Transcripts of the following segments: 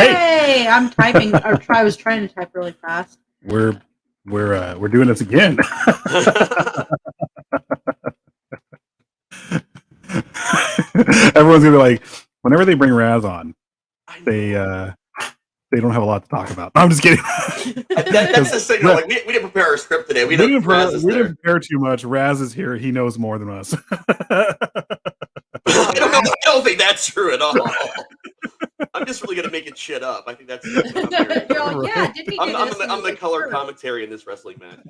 Hey, I'm typing. I was trying to type really fast. We're doing this again. Everyone's gonna be like, whenever they bring Raz on, they don't have a lot to talk about. No, I'm just kidding. That's the signal. Like we didn't prepare our script today. We didn't prepare too much. Raz is here. He knows more than us. I don't think that's true at all. I'm just really gonna make it shit up. I think that's what I'm hearing. Yeah, didn't he do I'm the color commentary in this wrestling match.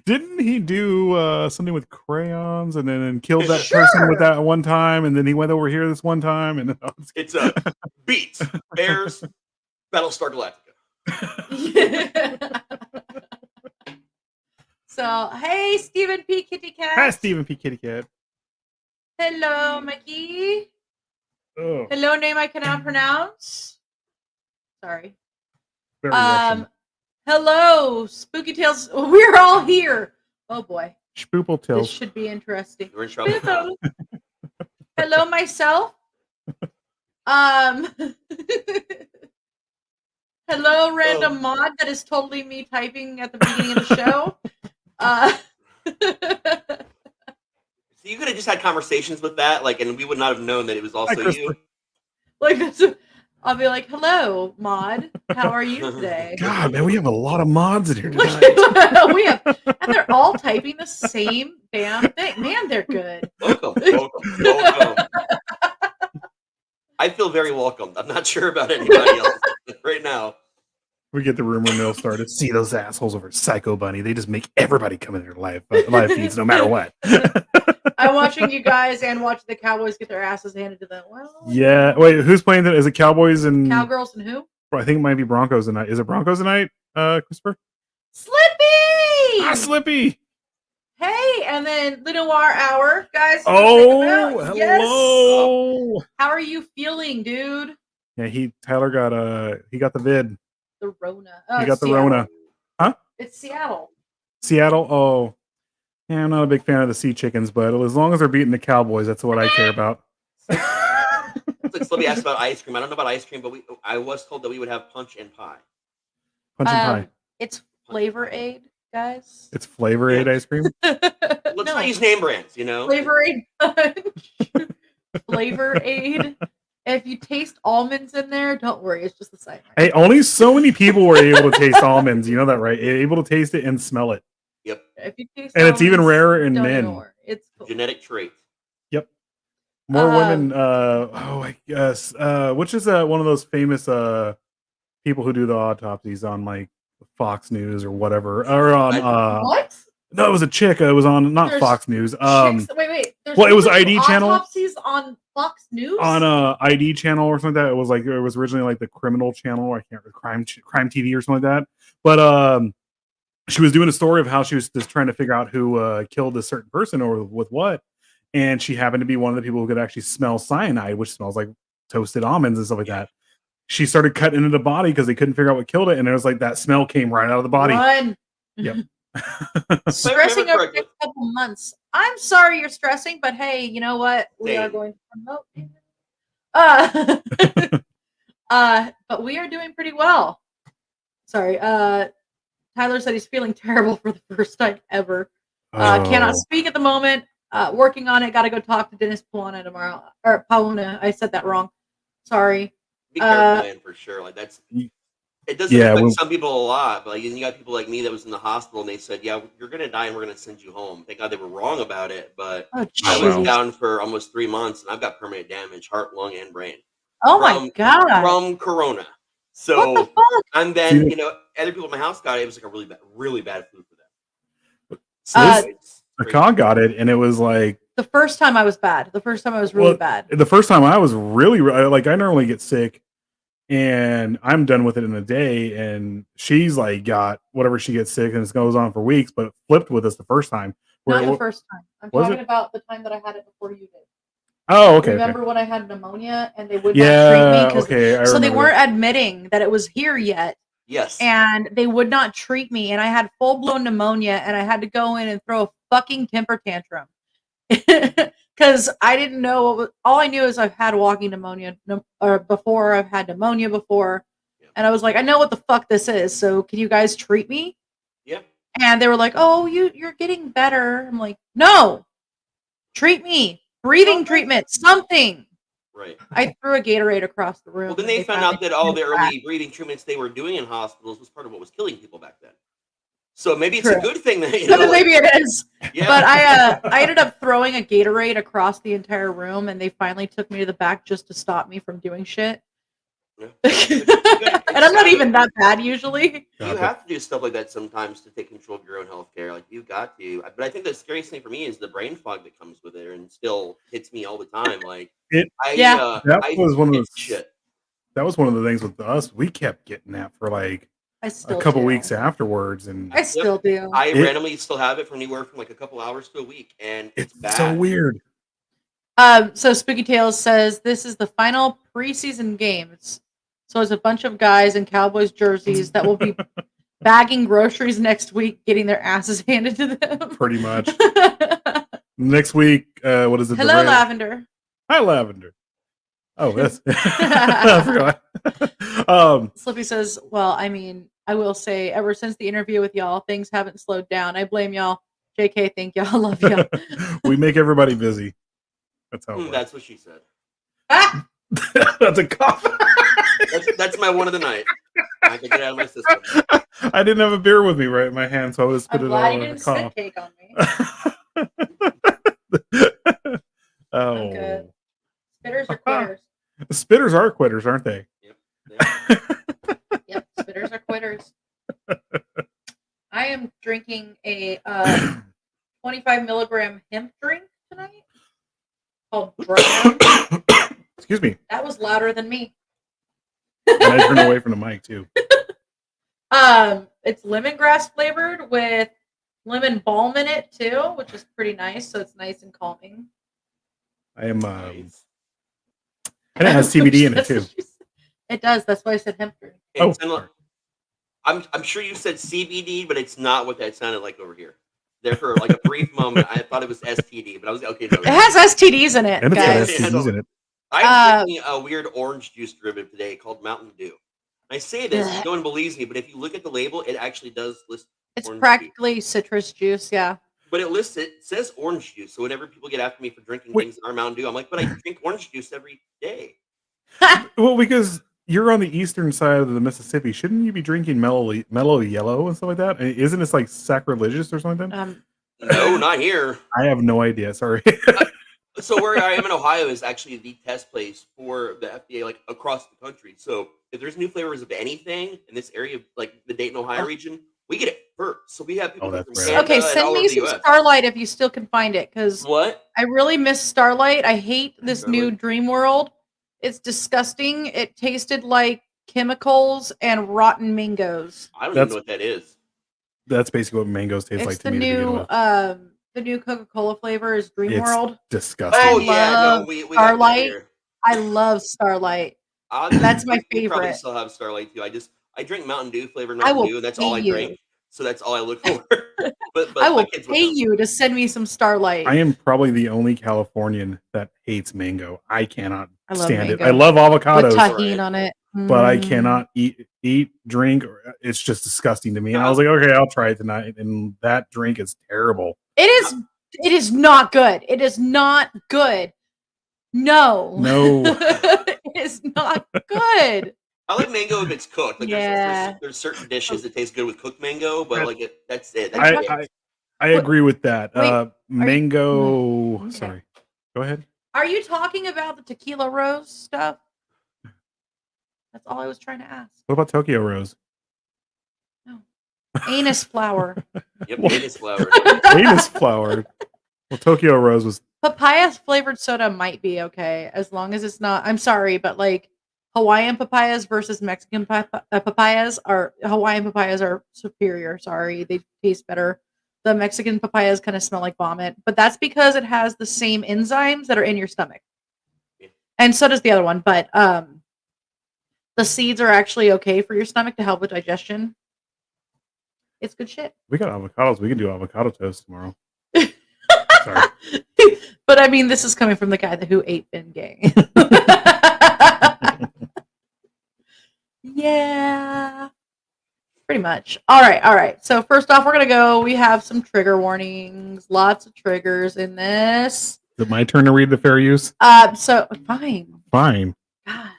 Didn't he do something with crayons and then killed that person with that one time, and then he went over here this one time, and it's Beats Bears Battlestar Galactica. So hey, Stephen P. Kitty Cat. Hi, Stephen P. Kitty Cat. Hello, Mikey. Oh. Hello, name I cannot pronounce. Sorry. Very Russian. Hello, Spooky Tales. We're all here. Oh boy. Spoople Tales. This should be interesting. We're in trouble. Hello, myself. Hello, random mod that is totally me typing at the beginning of the show. So you could have just had conversations with that, like, and we would not have known that it was also you. Like this, I'll be like, "Hello, mod. How are you today?" God, man, we have a lot of mods in here tonight. We have, and they're all typing the same damn thing. Man, they're good. Welcome. I feel very welcomed. I'm not sure about anybody else right now. We get the rumor mill started. See those assholes over at Psycho Bunny? They just make everybody come in their live feeds, no matter what. I'm watching you guys and watching the Cowboys get their asses handed to them. Well, yeah. Wait, who's playing that? Is it Cowboys and Cowgirls and who? I think it might be Broncos tonight. Is it Broncos tonight, Christopher? Slippy! Slippy! Hey, and then the Noir Hour, guys. Oh, hello! Yes. How are you feeling, dude? Yeah, Tyler got the vid. The Rona. He got the Rona. Huh? It's Seattle. Seattle? Oh. Yeah, I'm not a big fan of the Sea Chickens, but as long as they're beating the Cowboys, that's what I care about. Slippy asked about ice cream. I don't know about ice cream, but I was told that we would have punch and pie. Punch and pie. It's Flavor Aid, guys. It's Flavor Aid ice cream? Let's not use name brands, you know? Flavor Aid punch. Flavor Aid. If you taste almonds in there, don't worry. It's just the same. Hey, only so many people were able to taste almonds. You know that, right? Able to taste it and smell it. Yep. If you taste and almonds, it's even rarer in men. It's cool. Genetic trait. Yep. More women. I guess. Which is one of those famous people who do the autopsies on like Fox News or whatever, or on what? No, it was a chick. It was on not Fox News. Wait. Well, it was ID channel. Autopsies on Fox News. On ID channel or something like that. It was originally like the criminal channel. I can't remember, crime TV or something like that. But she was doing a story of how she was just trying to figure out who killed a certain person or with what, and she happened to be one of the people who could actually smell cyanide, which smells like toasted almonds and stuff like that. She started cutting into the body because they couldn't figure out what killed it, and it was like that smell came right out of the body. Run. Yep. Stressing over the next couple months. I'm sorry you're stressing, but hey, you know what? We are going to promote. But we are doing pretty well. Sorry. Tyler said he's feeling terrible for the first time ever. Cannot speak at the moment. Working on it. Got to go talk to Dennis Paulina tomorrow. Or Paulina. I said that wrong. Sorry. Be careful, man, for sure. Like that's. It doesn't affect some people a lot, but like, you got people like me that was in the hospital and they said, "Yeah, you're gonna die and we're gonna send you home." Thank God they were wrong about it, but I was down for almost 3 months and I've got permanent damage, heart, lung, and brain. Oh my God! From Corona. So what the fuck? And then other people in my house got it. It was like a really bad flu for them. Khan got it, and it was like the first time I was bad. The first time I was really bad. The first time I was really like I normally get sick. And I'm done with it in a day. And she's like got whatever she gets sick, and it goes on for weeks. But it flipped with us the first time. Not the first time. I'm talking about the time that I had it before you did. Oh, okay. Remember when I had pneumonia and they would not treat me? So they weren't admitting that it was here yet. Yes. And they would not treat me, and I had full blown pneumonia, and I had to go in and throw a fucking temper tantrum. because I didn't know what was, all I knew is I've had walking pneumonia or before. I've had pneumonia before, and I was like, I know what the fuck this is. So can you guys treat me? Yeah. And they were like, oh, you're getting better. I'm like, no, treat me, breathing treatment, something. Right. I threw a Gatorade across the room. Well, then they found out that all the early breathing treatments they were doing in hospitals was part of what was killing people back then. So maybe it's a good thing that maybe it is. Yeah. But I ended up throwing a Gatorade across the entire room, and they finally took me to the back just to stop me from doing shit. Yeah. And I'm not even that bad usually. You have to do stuff like that sometimes to take control of your own healthcare. Like you got to. But I think the scariest thing for me is the brain fog that comes with it, and still hits me all the time. Like that was one of the shit. That was one of the things with us. We kept getting that for like a couple weeks afterwards, and I still do. I randomly still have it from anywhere from like a couple hours to a week, and it's bad. So weird. So Spooky Tales says this is the final preseason games. So it's a bunch of guys in Cowboys jerseys that will be bagging groceries next week, getting their asses handed to them. Pretty much. Next week, what is it? Hello, Lavender. Hi, Lavender. Oh, that's I forgot. Slippy says, well, I mean, I will say, ever since the interview with y'all, things haven't slowed down. I blame y'all. JK, thank y'all. Love y'all. We make everybody busy. That's how it works. That's what she said. Ah! That's a cough. That's my one of the night. I can get out of my system. I didn't have a beer with me right in my hand, so I was spit it all in a cough. Cake on me. Oh. I'm good. Spitters are quitters. Spitters are quitters, aren't they? Yep. Yep. Spitters are quitters. I am drinking a 25 milligram hemp drink tonight called Brown. Excuse me. That was louder than me. And I turned away from the mic too. It's lemongrass flavored with lemon balm in it too, which is pretty nice. So it's nice and calming. I am. And it has CBD in it too. It does. That's why I said hemp drink. I'm sure you said CBD, but it's not what that sounded like over here. There for like a brief moment, I thought it was STD, but I was okay. No, it has STDs in it, and guys. It has STDs in it. I'm drinking a weird orange juice derivative today called Mountain Dew. I say this, no one believes me, but if you look at the label, it actually does list. It's practically citrus juice, yeah. But it says orange juice. So whenever people get after me for drinking things that are Mountain Dew, I'm like, but I drink orange juice every day. Well, because you're on the eastern side of the Mississippi, shouldn't you be drinking mellow yellow and stuff like that? Isn't this like sacrilegious or something? No, not here. I have no idea. Sorry. So where I am in Ohio is actually the test place for the FDA, like across the country. So if there's new flavors of anything in this area, like the Dayton, Ohio region, we get it first. So we have people from Canada. Okay, send me some Starlight if you still can find it, because I really miss Starlight. I hate this new Dream World. It's disgusting. It tasted like chemicals and rotten mangoes. I don't even know what that is. That's basically what mangoes taste like to me. The new Coca-Cola flavor is Dream World. Disgusting. Oh yeah, we Starlight. I love Starlight. That's my favorite. Probably still have Starlight too. I drink Mountain Dew flavored Mountain Dew, and that's all I drink. So that's all I look for. but I will pay you to send me some Starlight. I am probably the only Californian that hates mango. I cannot stand mango. it. I love avocados. With tahini on it. But I cannot eat, drink. It's just disgusting to me. And I was like, okay, I'll try it tonight. And that drink is terrible. It is not good. It is not good. No. It is not good. I like mango if it's cooked. Like there's certain dishes that taste good with cooked mango, but like that's it. I agree with that. Mango. Sorry. Go ahead. Are you talking about the tequila rose stuff? That's all I was trying to ask. What about Tokyo Rose? No. Anise flower. Yep, anise flower. Anise flower. Well, Tokyo Rose was... Papaya flavored soda might be okay, as long as it's not... I'm sorry, but like Hawaiian papayas versus Mexican papayas Hawaiian papayas are superior. Sorry, they taste better. The Mexican papayas kind of smell like vomit, but that's because it has the same enzymes that are in your stomach. Yeah. And so does the other one, but the seeds are actually okay for your stomach to help with digestion. It's good shit. We got avocados. We can do avocado toast tomorrow. Sorry. But I mean, this is coming from the guy who ate Bengay. Yeah. Pretty much. All right. So first off, we're going to go. We have some trigger warnings. Lots of triggers in this. Is it my turn to read the fair use? So fine. Fine. God.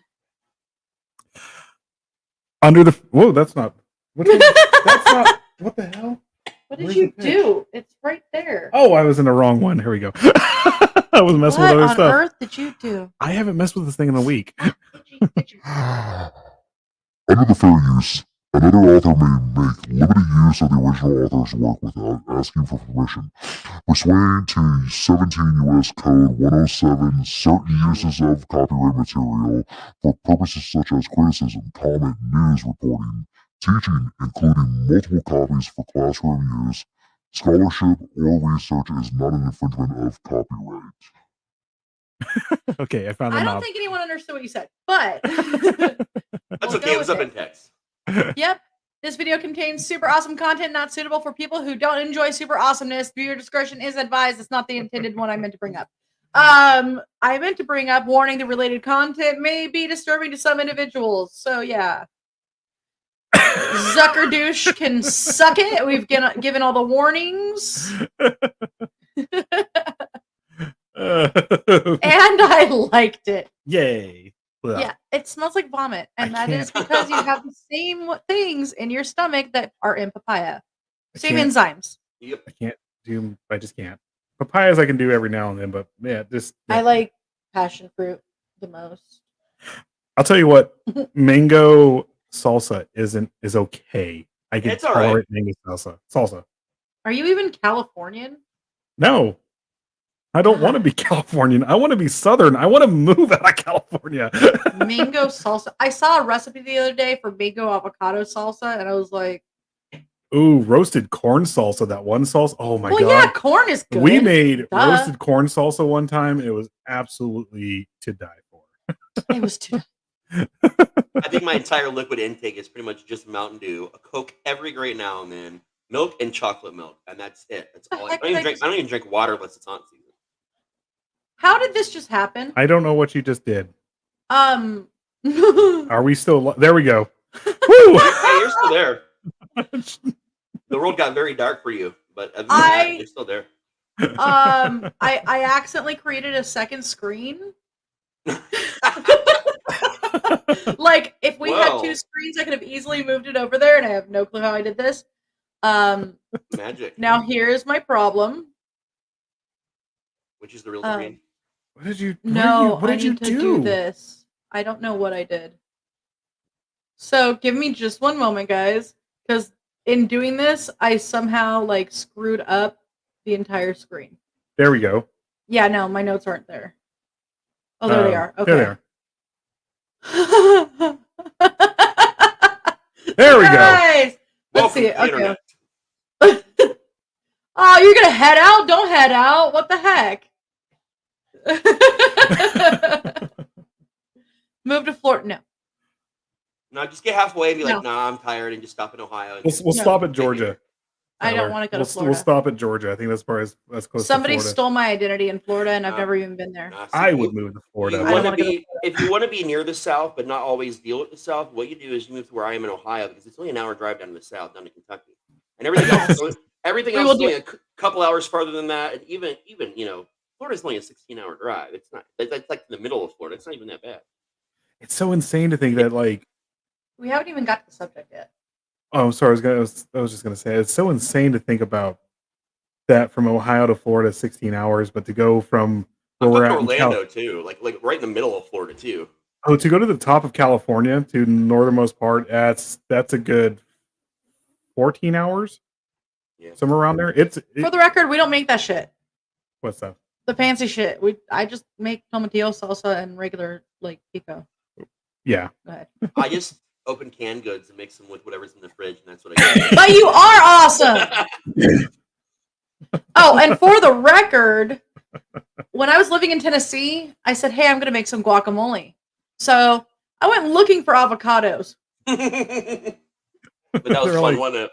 Under the... Whoa, that's not... That's not... What the hell? What did you do? It's right there. Oh, I was in the wrong one. Here we go. I was messing with other stuff. What on earth did you do? I haven't messed with this thing in a week. Under the fair use, another author may make limited use of the original author's work without asking for permission. Pursuant to 17 U.S. Code 107, certain uses of copyright material for purposes such as criticism, comment, news reporting, teaching, including multiple copies for classroom use, scholarship, or research is not an infringement of copyright. Okay, I found the I don't knob. think anyone understood what you said, but that's okay. It was up in text. Yep. This video contains super awesome content not suitable for people who don't enjoy super awesomeness. Viewer discretion is advised. It's not the intended one I meant to bring up. I meant to bring up warning the related content may be disturbing to some individuals. So yeah. Zucker douche can suck it. We've given all the warnings. And I liked it. Yay. Well, yeah, it smells like vomit. And that is because you have the same things in your stomach that are in papaya. Same enzymes. Yep. I just can't. Papayas I can do every now and then, but yeah, I like passion fruit the most. I'll tell you what, mango salsa is okay. I can tolerate mango salsa. Are you even Californian? No. I don't want to be Californian. I want to be Southern. I want to move out of California. Mango salsa. I saw a recipe the other day for mango avocado salsa, and I was like, ooh, roasted corn salsa. That one salsa. Oh my God. Well, yeah, corn is good. We made roasted corn salsa one time. It was absolutely to die for. It was too. I think my entire liquid intake is pretty much just Mountain Dew, a Coke every great now and then, milk and chocolate milk, and that's it. That's all. I don't even drink water unless it's on season. How did this just happen? I don't know what you just did. Are we still? There we go. Woo! Hey, you're still there. The world got very dark for you, but other than that, you're still there. I accidentally created a second screen. Like if we had two screens, I could have easily moved it over there, and I have no clue how I did this. Magic. Now here's my problem. Which is the real screen? What did you? What did you do this? I don't know what I did. So give me just one moment, guys, because in doing this, I somehow like screwed up the entire screen. There we go. Yeah, no, my notes aren't there. Oh, there they are. Okay. There they are. There we go. Let's see it. Okay. Oh, you're gonna head out? Don't head out. What the heck? Move to Florida. No, just get halfway and be like, nah, I'm tired, and just stop in Ohio. We'll stop at Georgia. I don't want to go to Florida. We'll stop at Georgia. I think that's probably as close. Somebody to Florida. stole my identity in Florida, and I've never even been there. I would move to Florida. If you want to be near the South, but not always deal with the South, what you do is you move to where I am in Ohio, because it's only an hour drive down to the South, down to Kentucky, and everything else is only a couple hours farther than that. And even Florida's only a 16-hour drive. It's not. That's like in the middle of Florida. It's not even that bad. It's so insane to think that like. We haven't even got to the subject yet. Oh, I'm sorry. I was just gonna say it's so insane to think about that from Ohio to Florida, 16 hours, but to go from where we're at Orlando too, like right in the middle of Florida too. Oh, to go to the top of California, to the northernmost part, that's a good 14 hours. Yeah, somewhere around there. For the record, we don't make that shit. What's that? The fancy shit. I just make tomatillo salsa and regular like pico. Yeah. Go ahead. I just open canned goods and mix them with whatever's in the fridge, and that's what I get. But you are awesome. Oh, and for the record, when I was living in Tennessee, I said, hey, I'm going to make some guacamole. So I went looking for avocados. But that was fun, wasn't it?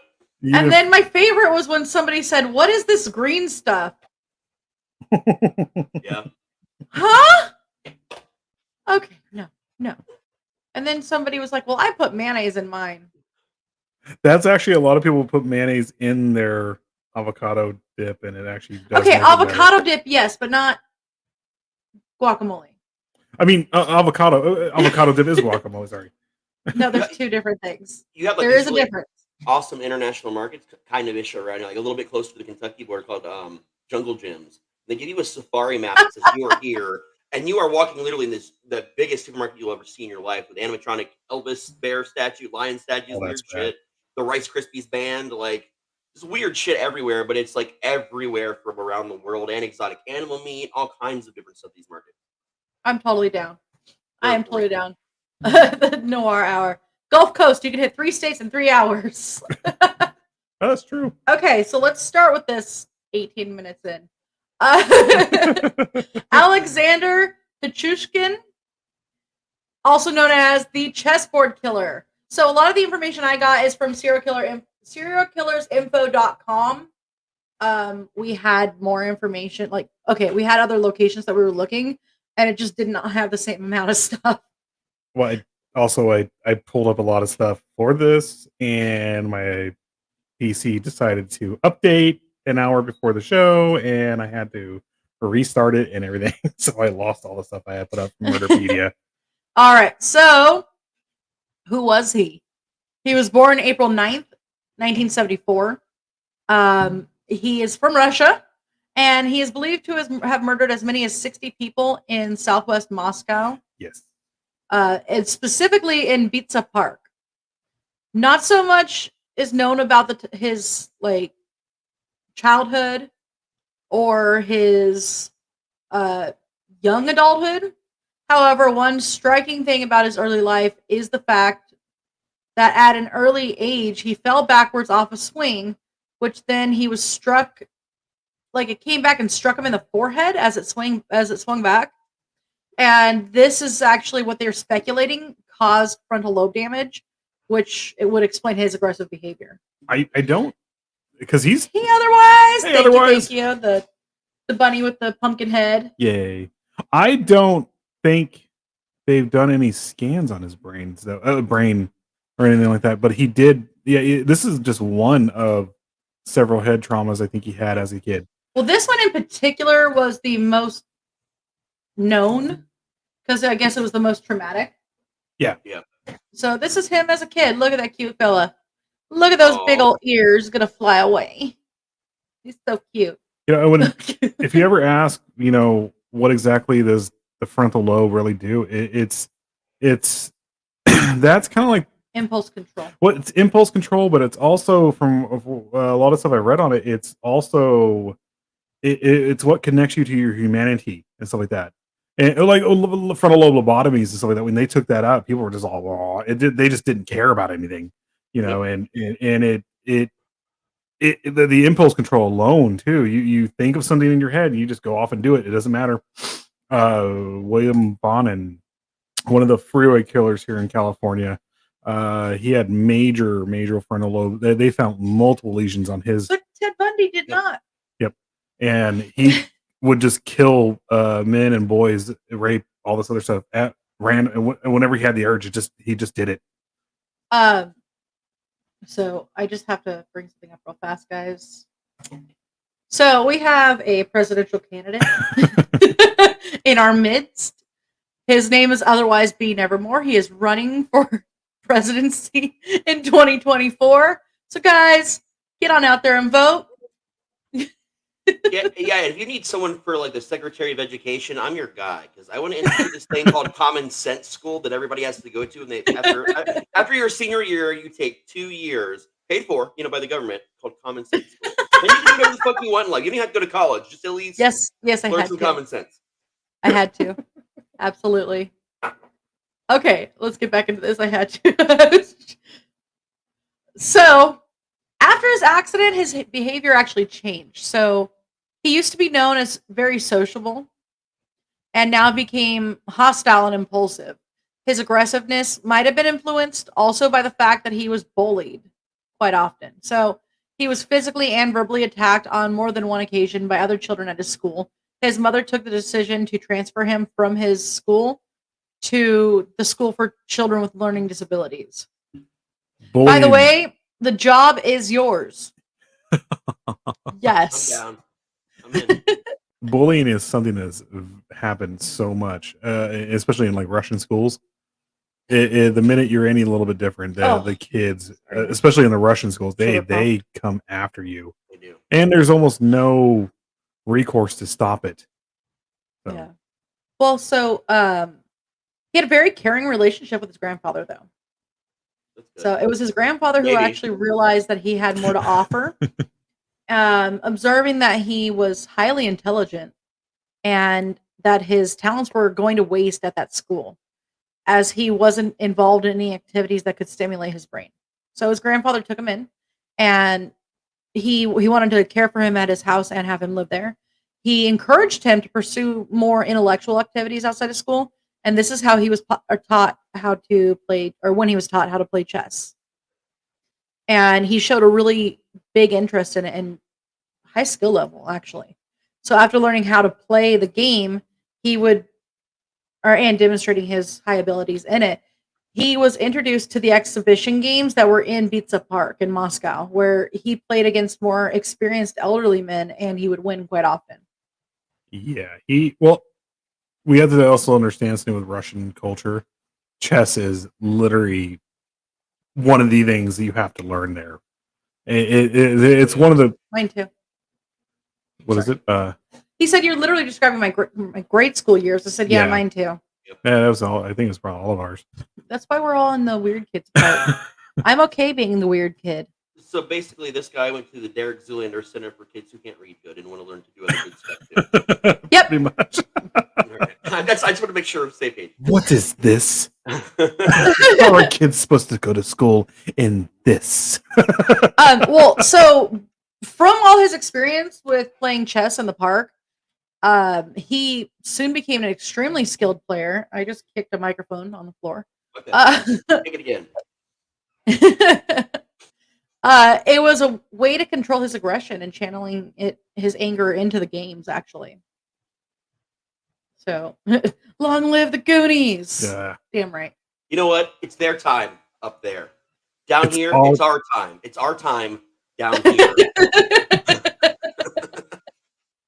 And then my favorite was when somebody said, what is this green stuff? Yeah. Huh? Okay, no. And then somebody was like, "Well, I put mayonnaise in mine." That's actually a lot of people put mayonnaise in their avocado dip, and it actually does Okay, make it better. avocado dip, yes, but not guacamole. I mean, avocado dip is guacamole. Sorry. No, there's two different things. You have like There is these a really difference. awesome international markets, kind of ish around, like a little bit closer to the Kentucky border, called Jungle Gyms. They give you a safari map that says you are here, and you are walking literally in the biggest supermarket you'll ever see in your life, with animatronic Elvis bear statue, lion statues, Oh, that's weird shit. The Rice Krispies band, like there's weird shit everywhere, but it's like everywhere from around the world, and exotic animal meat, all kinds of different stuff. These markets. I'm totally down. I am totally great. down. The Noir Hour. Gulf Coast, you can hit 3 states in 3 hours. That's true. Okay, so let's start with this 18 minutes in. Alexander Pichushkin, also known as the Chessboard Killer. So a lot of the information I got is from serialkillersinfo.com. We had more information. Like, okay, we had other locations that we were looking, and it just did not have the same amount of stuff. Well, I pulled up a lot of stuff for this, and my PC decided to update an hour before the show, and I had to restart it and everything. So I lost all the stuff I had put up from Murderpedia. All right, so who was he? He was born April 9th, 1974. He is from Russia, and he is believed to have murdered as many as 60 people in southwest Moscow. Yes. And specifically in Bitsa Park. Not so much is known about his like childhood or his young adulthood. However, one striking thing about his early life is the fact that at an early age he fell backwards off a swing, which then he was struck, like it came back and struck him in the forehead as it swung back. And this is actually what they're speculating caused frontal lobe damage, which it would explain his aggressive behavior. I don't, because he's otherwise. Hey, Thank otherwise. you. The bunny with the pumpkin head. Yay. I don't think they've done any scans on his brain or anything like that, but he did. Yeah, this is just one of several head traumas I think he had as a kid. Well, this one in particular was the most known because I guess it was the most traumatic. Yeah. So this is him as a kid. Look at that cute fella. Look at those big old ears gonna fly away. He's so cute. You know, if you ever ask, what exactly does the frontal lobe really do? It's that's kind of like impulse control. Well, it's impulse control, but it's also from a lot of stuff I read on it. It's also it's what connects you to your humanity and stuff like that. And like frontal lobe lobotomies and stuff like that. When they took that out, people were just all raw. They just didn't care about anything, and the impulse control alone too. You think of something in your head, and you just go off and do it. It doesn't matter. William Bonin, one of the freeway killers here in California, he had major frontal lobe. They found multiple lesions on his. But Ted Bundy did not. Yep, and he would just kill men and boys, rape, all this other stuff at random. And whenever he had the urge, he just did it. So I just have to bring something up real fast, guys. So we have a presidential candidate in our midst. His name is otherwise B. Nevermore. He is running for presidency in 2024. So guys, get on out there and vote. yeah. If you need someone for like the Secretary of Education, I'm your guy, because I want to institute this thing called Common Sense School that everybody has to go to, and after your senior year, you take 2 years paid for, by the government, called Common Sense School. Then you can do whatever the fuck you want in life. You don't even have to go to college. Just at least yes, I learn had some to. common sense. I had to, absolutely. Okay, let's get back into this. I had to. So. After his accident, his behavior actually changed. So he used to be known as very sociable and now became hostile and impulsive. His aggressiveness might have been influenced also by the fact that he was bullied quite often. So he was physically and verbally attacked on more than one occasion by other children at his school. his mother took the decision to transfer him from his school to the school for children with learning disabilities. Bullying. By the way, the job is yours. Yes. I'm down. I'm in. Bullying is something that's happened so much, especially in like Russian schools. The minute you're any little bit different, the kids, especially in the Russian schools, they come after you. They do. And there's almost no recourse to stop it. So. Yeah. Well, so he had a very caring relationship with his grandfather, though. So it was his grandfather who actually realized that he had more to offer. Observing that he was highly intelligent and that his talents were going to waste at that school, as he wasn't involved in any activities that could stimulate his brain. So his grandfather took him in, and he wanted to care for him at his house and have him live there. He encouraged him to pursue more intellectual activities outside of school, and this is how he was taught how to play, or when he was taught how to play chess. And he showed a really big interest in it and high skill level, actually. So after learning how to play the game, and demonstrating his high abilities in it, he was introduced to the exhibition games that were in Bitsa Park in Moscow, where he played against more experienced elderly men, and he would win quite often. Yeah, we have to also understand something with Russian culture. Chess is literally one of the things that you have to learn there. It's one of the... Mine too. What is it? He said, "You're literally describing my grade school years." I said, "Yeah, mine too." Yeah, that was all. I think it's probably all of ours. That's why we're all in the weird kids part. I'm okay being the weird kid. So basically, this guy went to the Derek Zoolander Center for Kids Who Can't Read Good and want to learn to do other good stuff too. Yep. Pretty much. Right. I just want to make sure we're safe page. What is this? How are kids supposed to go to school in this? Well, so from all his experience with playing chess in the park, he soon became an extremely skilled player. I just kicked a microphone on the floor. Okay. Take it again. It was a way to control his aggression and channeling his anger into the games, actually. So, long live the Goonies! Yeah. Damn right. You know what? It's their time up there. Down here, it's our time. It's our time down here.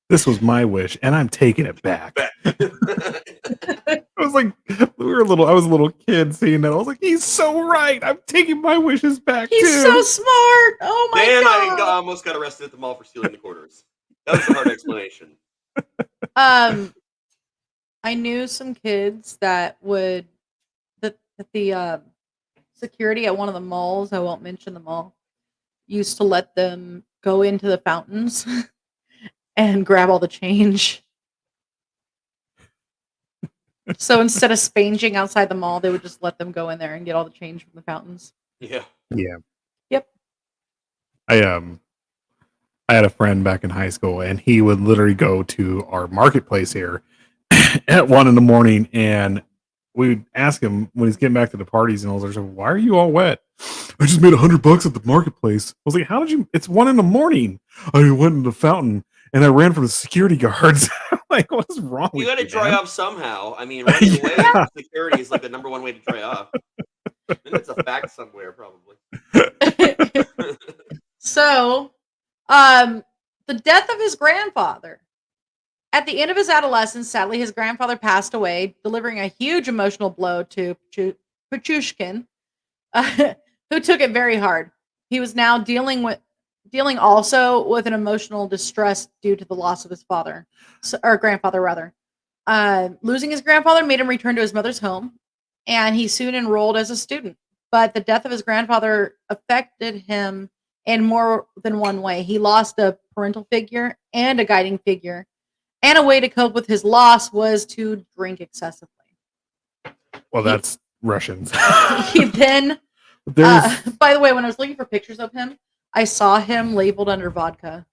This was my wish, and I'm taking it back. I was like, I was a little kid seeing that. I was like, he's so right. I'm taking my wishes back. He's so smart. Oh my god! I almost got arrested at the mall for stealing the quarters. That was a hard explanation. I knew some kids that would the security at one of the malls, I won't mention the mall, used to let them go into the fountains and grab all the change. So instead of spanging outside the mall, they would just let them go in there and get all the change from the fountains. Yeah. Yeah. Yep. I had a friend back in high school, and he would literally go to our marketplace here at 1 a.m, and we would ask him when he's getting back to the parties and all that. Why are you all wet? I just made $100 at the marketplace. I was like, how did you? It's 1 a.m. I went in the fountain and I ran from the security guards. Like, what is wrong with you? You got to dry off somehow. I mean, running away from security is like the number one way to dry off. And it's a fact somewhere, probably. So, the death of his grandfather. At the end of his adolescence, sadly, his grandfather passed away, delivering a huge emotional blow to Pichushkin, who took it very hard. He was now dealing also with an emotional distress due to the loss of his father, or grandfather rather. Losing his grandfather made him return to his mother's home, and he soon enrolled as a student. But the death of his grandfather affected him in more than one way. He lost a parental figure and a guiding figure. And a way to cope with his loss was to drink excessively. Well, that's Russians. He then, by the way, when I was looking for pictures of him, I saw him labeled under vodka.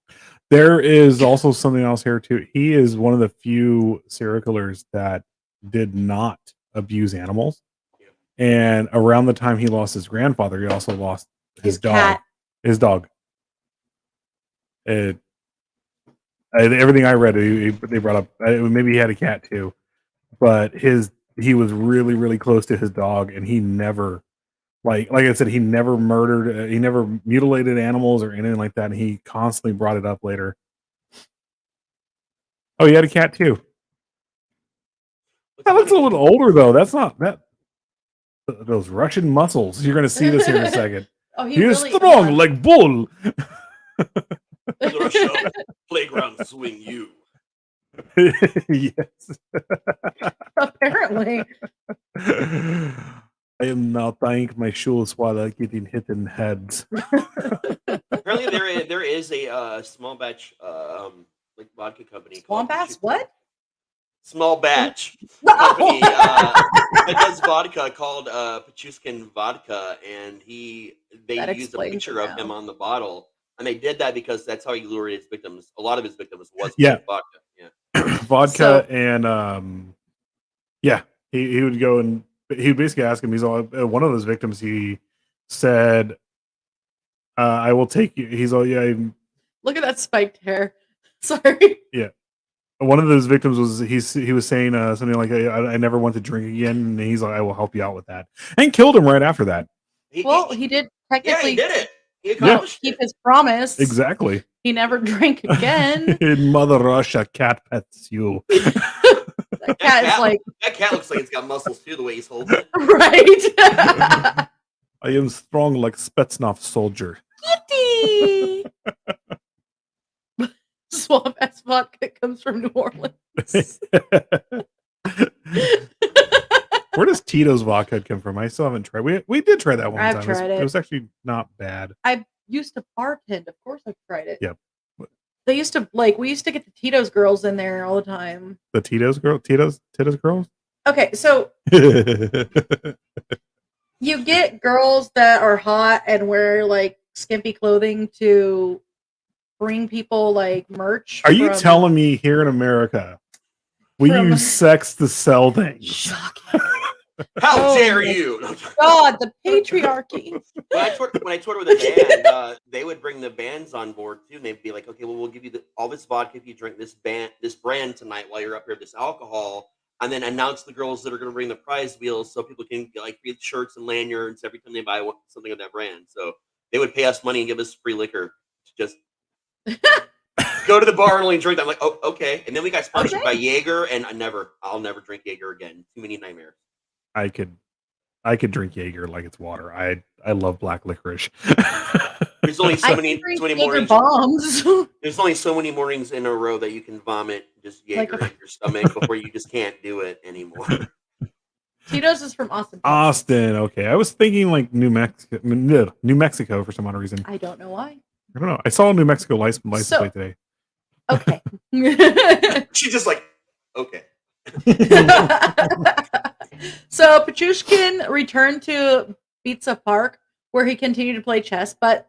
There is also something else here, too. He is one of the few serial killers that did not abuse animals. And around the time he lost his grandfather, he also lost his dog. Cat. His dog. Everything I read, they brought up maybe he had a cat too, but he was really, really close to his dog, and he never, like I said, he never murdered, he never mutilated animals or anything like that, and he constantly brought it up later. Oh, he had a cat too. That looks a little older though. That's not that. Those Russian muscles. You're going to see this here in a second. Oh, he is really strong like bull. Russia playground swing you. Yes. Apparently. I am now tying my shoes while I'm getting hit in heads. Apparently, there is a small batch like vodka company. Swamp Bass? What? Small batch company that does vodka called Pichushkin Vodka, and they used a picture of him on the bottle, and they did that because that's how he lured his victims. A lot of his victims was vodka. Yeah, vodka, and he would go and he would basically ask him. He's all one of those victims. He said, "I will take you." He's all, "Yeah." Look at that spiked hair. Sorry. Yeah. One of those victims was he was saying something like, I never want to drink again, and he's like, I will help you out with that, and killed him right after that. He did technically. He did it. He accomplished keep his promise. Exactly. He never drank again. In Mother Russia, cat pets you. That cat looks like it's got muscles too, the way he's holding it. Right. I am strong like Spetsnaz soldier. Kitty. Swamp Ass vodka comes from New Orleans. Where does Tito's vodka come from? I still haven't tried. We did try that one time. Tried it was actually not bad. I used to bartend. Of course, I've tried it. Yep. They used to we used to get the Tito's girls in there all the time. The Tito's girls. Okay, so you get girls that are hot and wear like skimpy clothing to bring people like merch. Are you telling me here in America we use sex to sell things? Shocking. How dare you? God, the patriarchy. When I toured with a band, they would bring the bands on board too, and they'd be like, "Okay, well, we'll give you all this vodka if you drink this brand tonight while you're up here, this alcohol." And then announce the girls that are going to bring the prize wheels so people can get like free shirts and lanyards every time they buy something of that brand. So they would pay us money and give us free liquor to just go to the bar and only drink. I'm like, oh, okay. And then we got sponsored by Jaeger, and I'll never drink Jaeger again. Too many nightmares. I could drink Jaeger like it's water. I love black licorice. There's only so many mornings. Bombs. There's only so many mornings in a row that you can vomit just Jaeger in your stomach before you just can't do it anymore. Tito's is from Austin. Austin, okay. I was thinking like New Mexico for some odd reason. I don't know why. I don't know. I saw a New Mexico license plate today. Okay. She's just like, okay. So Pichushkin returned to Pizza Park, where he continued to play chess, but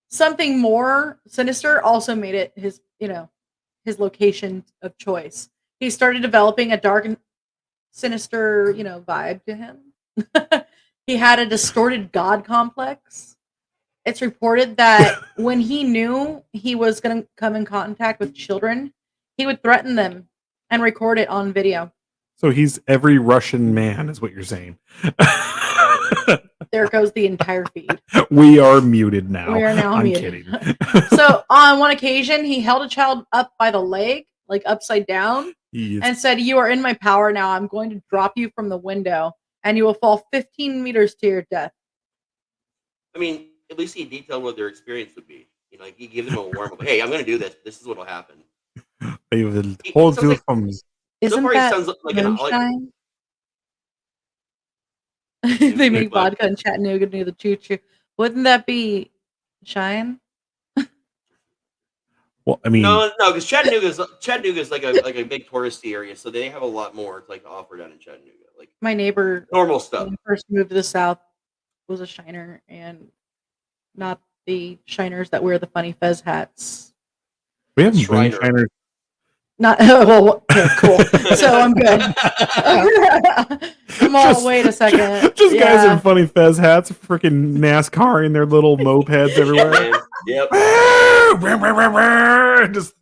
something more sinister also made it his location of choice. He started developing a dark and sinister, vibe to him. He had a distorted god complex. It's reported that when he knew he was going to come in contact with children, he would threaten them and record it on video. So he's every Russian man, is what you're saying. There goes the entire feed. We are muted now. We are now I'm muted. Kidding. So on one occasion, he held a child up by the leg, like upside down, and said, "You are in my power now. I'm going to drop you from the window, and you will fall 15 meters to your death." I mean, at least he detailed what their experience would be. Like he gave them a warm up. Hey, I'm going to do this. This is what will happen. They will hold you from. Isn't that sounds like moonshine? They make vodka in Chattanooga near the choo-choo. Wouldn't that be shine? Well, I mean, no, because Chattanooga's like a big touristy area, so they have a lot more to offer down in Chattanooga. Like my neighbor, normal stuff. When he first moved to the South, was a shiner, and not the shiners that wear the funny fez hats. We haven't been shiners. Not well. Okay, cool. So I'm good. Wait a second. Just guys in funny fez hats, freaking NASCAR-ing their little mopeds everywhere. Yep. Just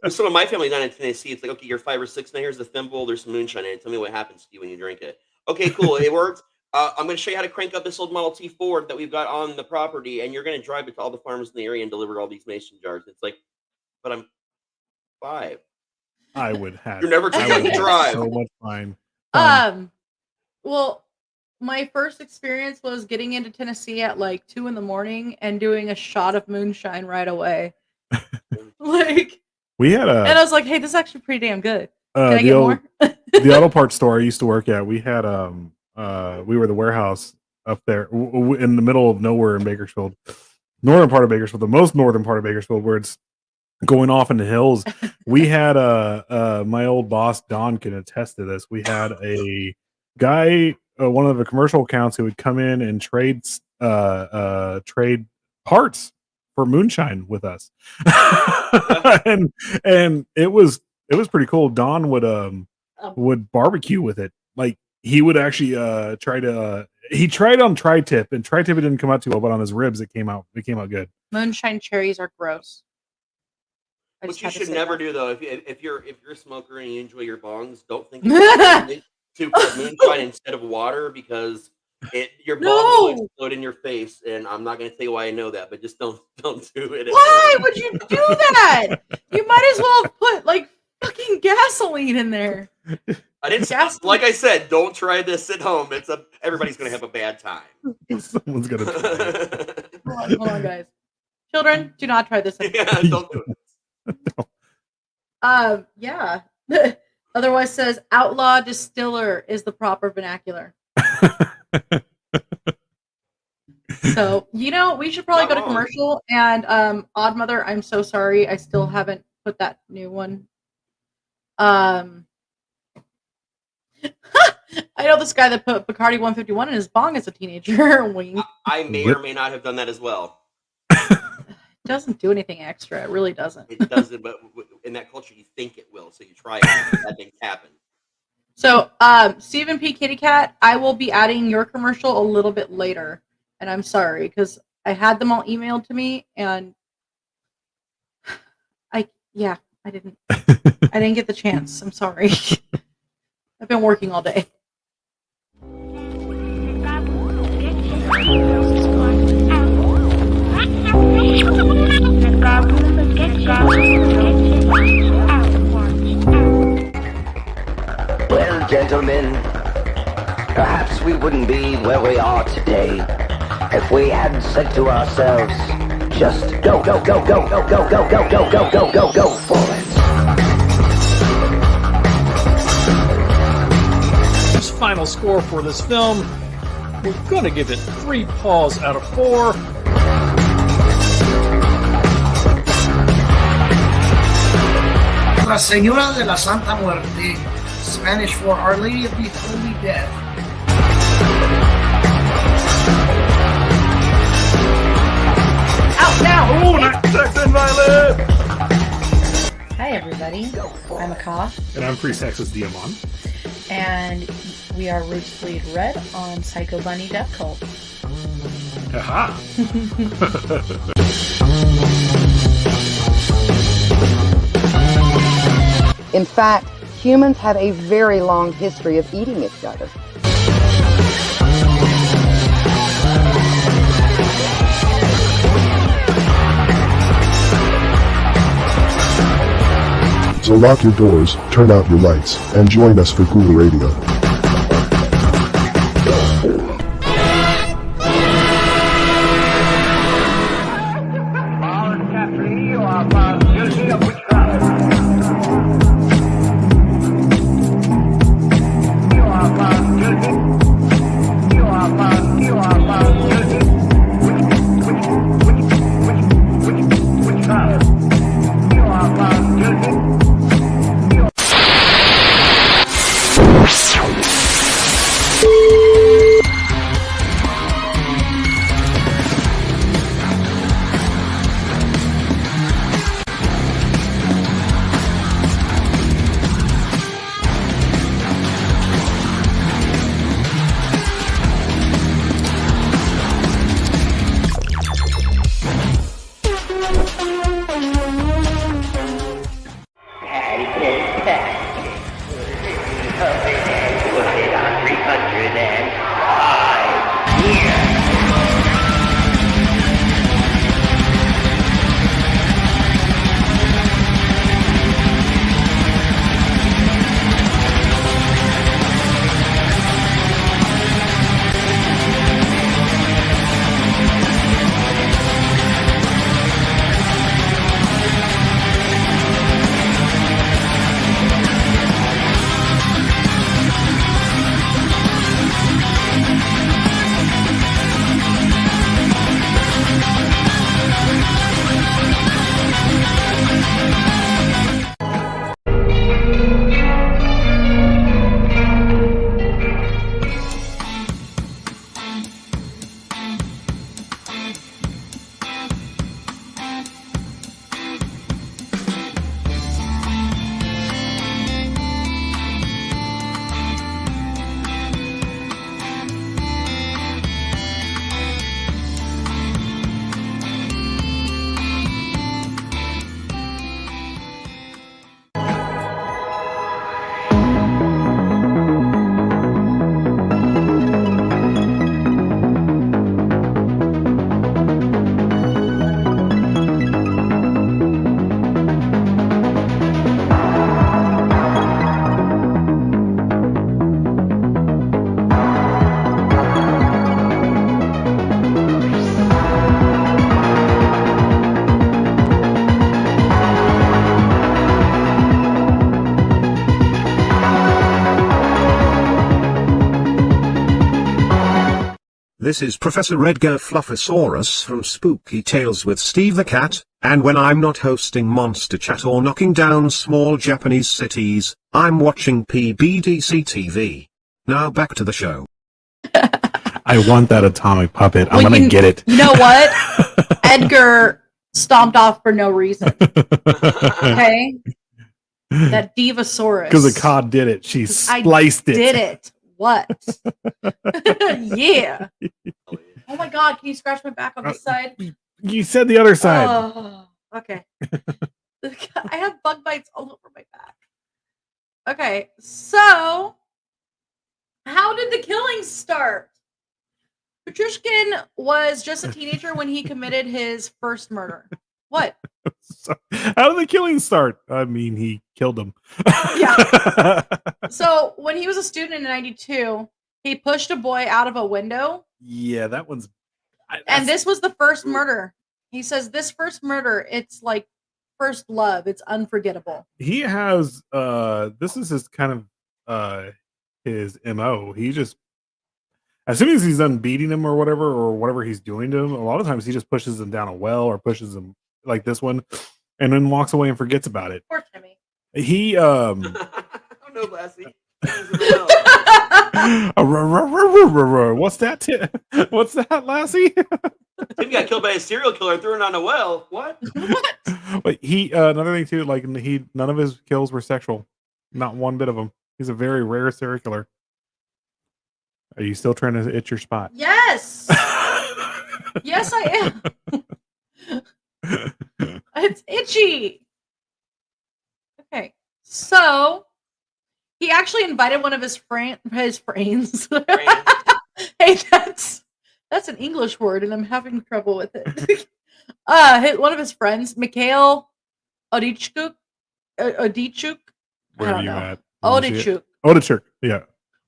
some of my family down in Tennessee. It's like, okay, you're 5 or 6 now. Here's the thimble. There's some moonshine in it. Tell me what happens to you when you drink it. Okay, cool. It works. I'm going to show you how to crank up this old Model T Ford that we've got on the property, and you're going to drive it to all the farmers in the area and deliver all these mason jars. It's like, but I'm 5. I would have. You're never too young to drive. So much fine. Well, my first experience was getting into Tennessee at like 2 a.m. and doing a shot of moonshine right away. We had and I was like, hey, this is actually pretty damn good. Can I get more? The auto parts store I used to work at, we had we were the warehouse up there in the middle of nowhere in Bakersfield, northern part of Bakersfield, the most northern part of Bakersfield, where it's going off in the hills. We had my old boss Don can attest to this. We had a guy, one of the commercial accounts, who would come in and trade parts for moonshine with us. and it was pretty cool. Don would barbecue with it. Like, he would actually he tried on tri-tip, and tri-tip it didn't come out too well, but on his ribs it came out good. Moonshine cherries are gross. What you should never do, though, if you're a smoker and you enjoy your bongs, don't think to put moonshine instead of water, because your bong will explode in your face. And I'm not going to tell you why I know that, but just don't do it. Why would you do that? You might as well have put like fucking gasoline in there. I didn't. Like I said, don't try this at home. Everybody's going to have a bad time. Someone's going to try it. Hold on, guys. Children, do not try this at home. Don't do it. Yeah. Otherwise says outlaw distiller is the proper vernacular. So, we should probably go to commercial. And Odd Mother, I'm so sorry. I still haven't put that new one. I know this guy that put Bacardi 151 in his bong as a teenager. Wink. I may or may not have done that as well. Doesn't do anything extra. It really doesn't. It doesn't, but in that culture, you think it will, so you try it. That things happen. So, Stephen P. Kitty Cat, I will be adding your commercial a little bit later, and I'm sorry because I had them all emailed to me, and I didn't get the chance. I'm sorry. I've been working all day. Well, gentlemen, perhaps we wouldn't be where we are today if we hadn't said to ourselves, just go, go, go, go, go, go, go, go, go, go, go, go, go for it. Final score for this film, we're going to give it 3 paws out of 4. La Señora de la Santa Muerte, Spanish for Our Lady of the Holy Death. Out now! Oh, not sex and violence! Hi everybody, I'm Akash. And I'm Pre-Sexist Diamond. And we are Roots Bleed Red on Psycho Bunny Death Cult. Aha! In fact, humans have a very long history of eating each other. So lock your doors, turn out your lights, and join us for Ghoul Radio. This is Professor Edgar Fluffosaurus from Spooky Tales with Steve the Cat, and when I'm not hosting Monster Chat or knocking down small Japanese cities, I'm watching PBDC TV. Now back to the show. I want that atomic puppet. I'm gonna get it. You know what? Edgar stomped off for no reason. Okay? That Divasaurus. Because the cod did it. She spliced it. Did it. What? Yeah. Oh my god, can you scratch my back on this side? You said the other side. Oh, okay. I have bug bites all over my back. Okay, so how did the killing start? Pichushkin was just a teenager when he committed his first murder. What? So, how did the killing start? I mean, he killed him. Yeah. So when he was a student in '92, he pushed a boy out of a window. Yeah, that one's. And this was the first murder. He says this first murder, it's like first love. It's unforgettable. He has. This is his kind of his MO. He just, as soon as he's done beating him or whatever he's doing to him, a lot of times he just pushes him down a well or pushes him like this one, and then walks away and forgets about it. Poor Timmy. He Oh no, Lassie. What's that? What's that, Lassie? Tim got killed by a serial killer and threw it on a well. What? But he another thing too, like none of his kills were sexual, not one bit of them. He's a very rare serial killer. Are you still trying to itch your spot? Yes. Yes, I am. It's itchy. Okay, so he actually invited one of his friends. Hey, that's an English word, and I'm having trouble with it. One of his friends, Mikhail Odichuk. Where are you at? Odichuk. Yeah.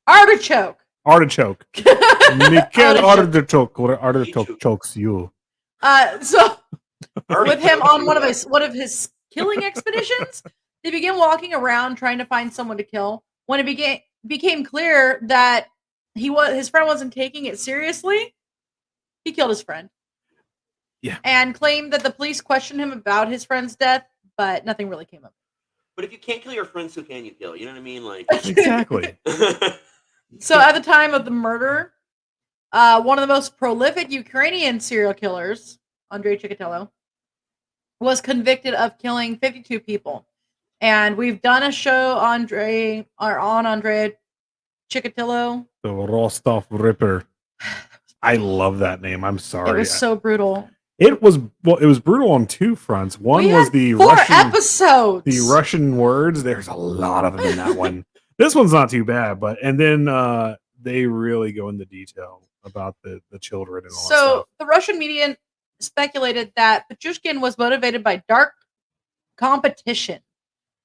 Artichoke. Mikhail Artichoke. What artichoke chokes you? So with him on one of his killing expeditions, they began walking around trying to find someone to kill. When it became clear that his friend wasn't taking it seriously, he killed his friend. Yeah. And claimed that the police questioned him about his friend's death, but nothing really came up. But if you can't kill your friends, who can you kill? You know what I mean? Like exactly. So at the time of the murder, one of the most prolific Ukrainian serial killers, Andrei Chikatilo, was convicted of killing 52 people. And we've done a show on Andrei Chikatilo. The Rostov Ripper. I love that name. I'm sorry. It was so brutal. It was brutal on two fronts. One was the 4 Russian episodes. The Russian words. There's a lot of them in that one. This one's not too bad, but and then they really go into detail about the children and all that stuff. So the Russian media speculated that Pichushkin was motivated by dark competition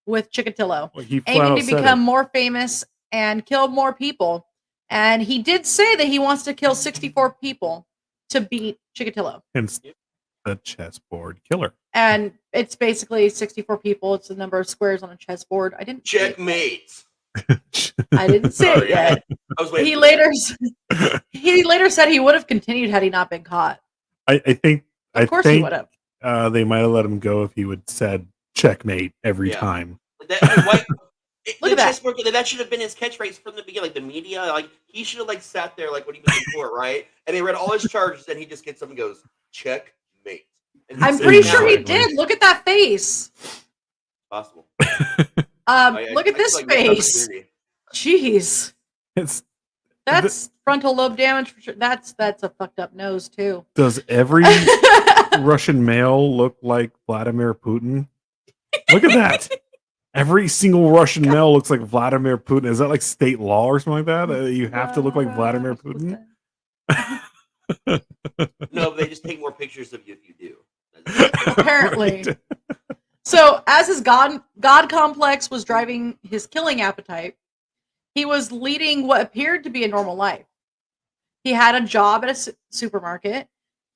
with Chikatilo, aiming to become more famous and kill more people. And he did say that he wants to kill 64 people to beat Chikatilo. Hence the chessboard killer. And it's basically 64 people. It's the number of squares on a chessboard. I didn't checkmate. I didn't say it yet. I was waiting he later said he would have continued had he not been caught. I think he would have. They might have let him go if he would said checkmate every time. Look at that. Chessboard, that should have been his catchphrase from the beginning. Like the media, like he should have like sat there like when he was in court, right? And they read all his charges, and he just gets up and goes checkmate. And I'm pretty sure he did. Look at that face. Possible. Look at this face. Jeez. That's frontal lobe damage. For sure. That's a fucked up nose too. Does every Russian male look like Vladimir Putin? Look at that. Every single Russian male looks like Vladimir Putin. Is that like state law or something like that? You have to look like Vladimir Putin? No, they just take more pictures of you if you do. Apparently. Right. So, as his god complex was driving his killing appetite, he was leading what appeared to be a normal life. He had a job at a supermarket.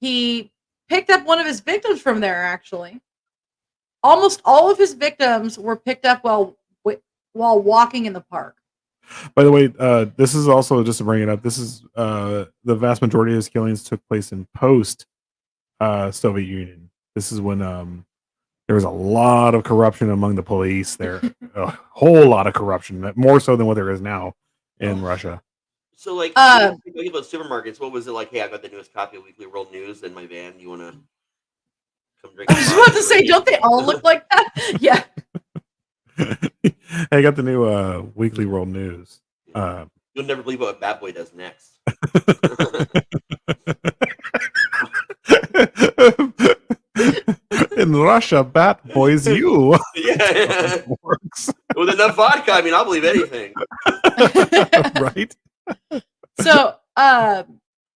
He picked up one of his victims from there, actually. Almost all of his victims were picked up while walking in the park. By the way, this is also, just to bring it up, this is the vast majority of his killings took place in post Soviet Union. This is when there was a lot of corruption among the police there. A whole lot of corruption, more so than what there is now in Russia. So, like, about supermarkets, what was it like? Hey, I got the newest copy of Weekly World News in my van. You want to come drink? I was about to say, don't they all look like that? Yeah. Hey, I got the new Weekly World News. You'll never believe what Bad Boy does next. In Russia, Bat Boy's you. Yeah. Works. With enough vodka, I mean, I'll believe anything. Right? So,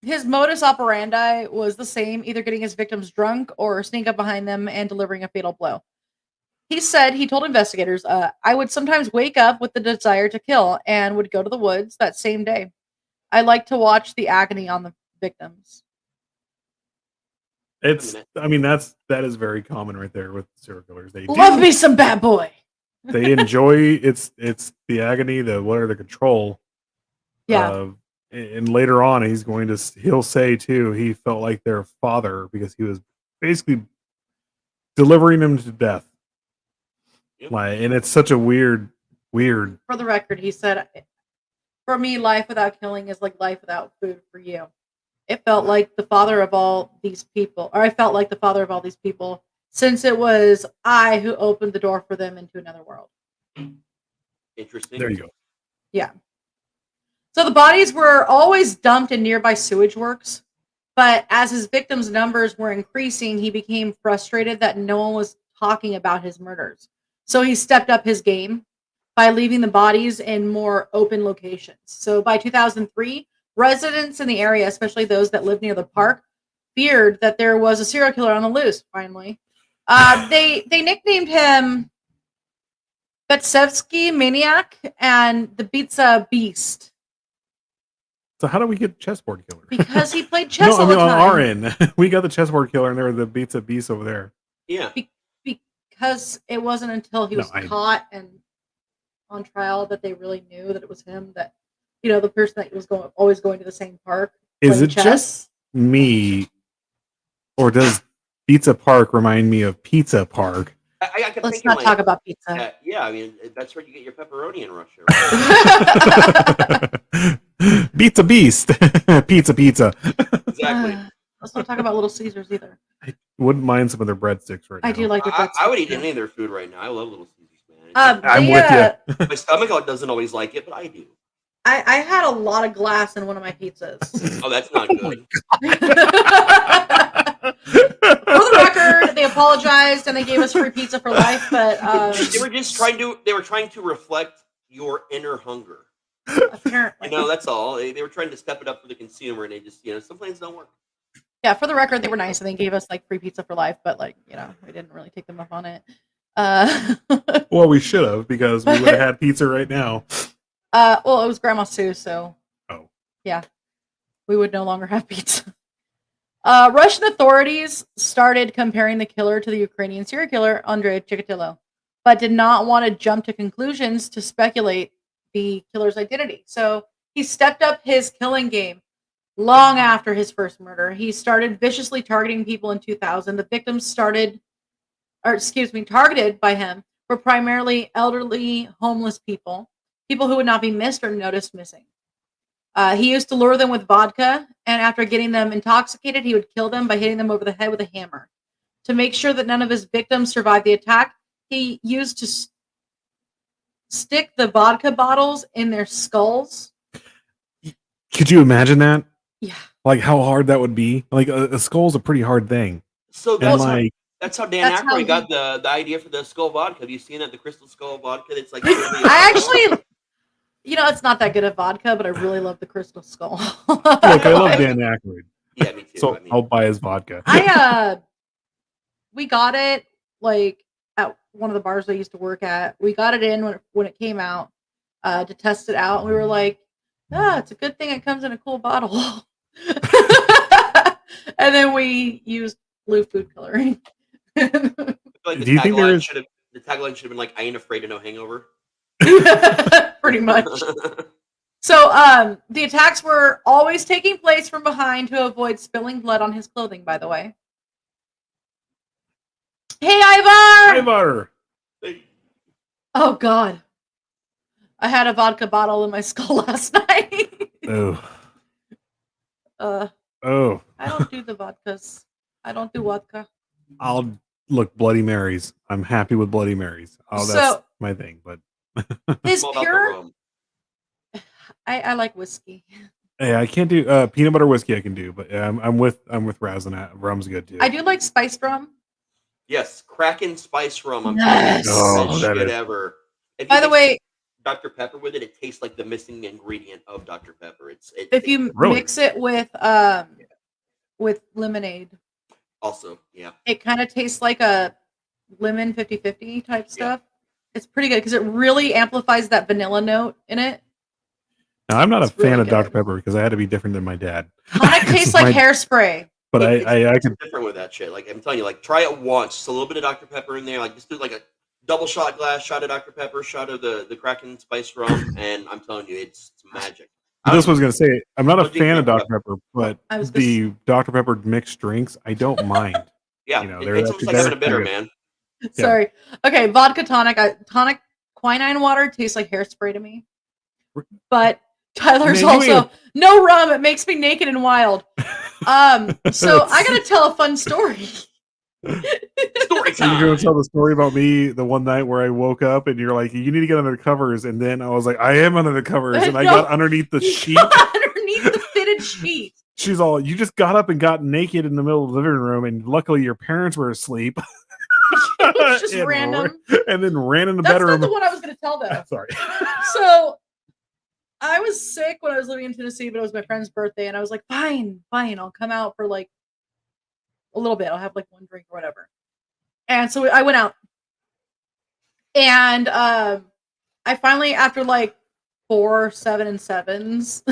his modus operandi was the same, either getting his victims drunk or sneak up behind them and delivering a fatal blow. He said, he told investigators, I would sometimes wake up with the desire to kill and would go to the woods that same day. I like to watch the agony on the victims. That is very common right there with serial killers. They love me some Bad Boy. They enjoy it's the agony, the control. Yeah. And later on, he'll say too, he felt like their father because he was basically delivering them to death. Yep. And it's such a weird. For the record, he said, "For me, life without killing is like life without food for you." It felt like the father of all these people, or I felt like the father of all these people, since it was I who opened the door for them into another world. Interesting. There you go. Yeah. So the bodies were always dumped in nearby sewage works, but as his victims' numbers were increasing, he became frustrated that no one was talking about his murders. So he stepped up his game by leaving the bodies in more open locations. So by 2003, residents in the area, especially those that lived near the park, feared that there was a serial killer on the loose, finally. They nicknamed him Betsevsky Maniac and the Pizza Beast. So how do we get chessboard killer? Because he played chess all the time. On our end, we got the chessboard killer and there were the Pizza Beast over there. Yeah. Because it wasn't until he was caught and on trial that they really knew that it was him, that the person that was always going to the same park. Is it just me, or does Pizza Park remind me of Pizza Park? Let's not talk about pizza. Yeah, I mean, that's where you get your pepperoni in Russia. Right? Pizza Beast. Pizza. Exactly. Let's not talk about Little Caesars either. I wouldn't mind some of their breadsticks right now. I do like the breadsticks. I would eat any of their food right now. I love Little Caesars, man. I'm with you. My stomach doesn't always like it, but I do. I had a lot of glass in one of my pizzas. Oh, that's not good. the record, they apologized and they gave us free pizza for life, but they were just trying to reflect your inner hunger. Apparently. That's all. They were trying to step it up for the consumer, and they just, some plans don't work. Yeah, for the record, they were nice and they gave us like free pizza for life, but like, we didn't really take them up on it. Well, we should have, because we would have had pizza right now. Well, it was Grandma Sue, so yeah, we would no longer have pizza. Russian authorities started comparing the killer to the Ukrainian serial killer Andrei Chikatilo, but did not want to jump to conclusions to speculate the killer's identity. So he stepped up his killing game long after his first murder. He started viciously targeting people in 2000. The victims targeted by him were primarily elderly, homeless people who would not be missed or noticed missing. He used to lure them with vodka, and after getting them intoxicated, he would kill them by hitting them over the head with a hammer. To make sure that none of his victims survived the attack, he used to stick the vodka bottles in their skulls. Could you imagine that? Yeah. Like how hard that would be? Like a skull's a pretty hard thing. So that's how Dan Aykroyd got the idea for the skull vodka. Have you seen that? The Crystal Skull vodka? It's like I actually, it's not that good of vodka, but I really love the Crystal Skull. Look, I love Dan Aykroyd. Yeah, me too. So I'll buy his vodka. We got it like at one of the bars I used to work at. We got it in when it came out to test it out, and we were like, it's a good thing it comes in a cool bottle. And then we used blue food coloring. Like the tagline should have been like, "I ain't afraid of no hangover." Pretty much. So the attacks were always taking place from behind to avoid spilling blood on his clothing, by the way. Hey, Ivar! Oh, God. I had a vodka bottle in my skull last night. Oh. I don't do the vodkas. I don't do vodka. I'll look Bloody Marys. I'm happy with Bloody Marys. That's my thing. But his pure. I like whiskey. Hey, I can't do peanut butter whiskey. I can do, but I'm with Raz on that. Rum's good too. I do like spiced rum. Yes, Kraken spice rum. I'm Yes. best shit ever. By the way, Dr. Pepper with it, it tastes like the missing ingredient of Dr. Pepper. If you mix it with lemonade. Also, yeah. It kind of tastes like a lemon 50-50 type stuff. It's pretty good because it really amplifies that vanilla note in it. Now, I'm not a fan of Dr. Pepper because I had to be different than my dad. Tonic tastes like hairspray. But I can different with that shit. Like I'm telling you, like try it once. Just a little bit of Dr. Pepper in there. Like just do like a double shot glass, shot of Dr. Pepper, shot of the Kraken spice rum, and I'm telling you, it's magic. This was going to say, I'm not a fan of Dr. Pepper, but the Dr. Pepper mixed drinks, I don't mind. Yeah, it's almost like having a bitter, man. Sorry. Okay, vodka tonic. Tonic quinine water tastes like hairspray to me. But Tyler's also no rum. It makes me naked and wild. So I gotta tell a fun story. Story time. You're gonna tell the story about me the one night where I woke up and you're like, you need to get under the covers, and then I was like, I am under the covers, and I got underneath the sheet. Underneath the fitted sheet. She's all, you just got up and got naked in the middle of the living room, and luckily your parents were asleep. It was just random. And then ran in the bedroom. That's not the one I was gonna tell though. Sorry. So I was sick when I was living in Tennessee, but it was my friend's birthday, and I was like, fine, I'll come out for like a little bit. I'll have like one drink or whatever. And so I went out. And I finally, after like 4 7 and 7s,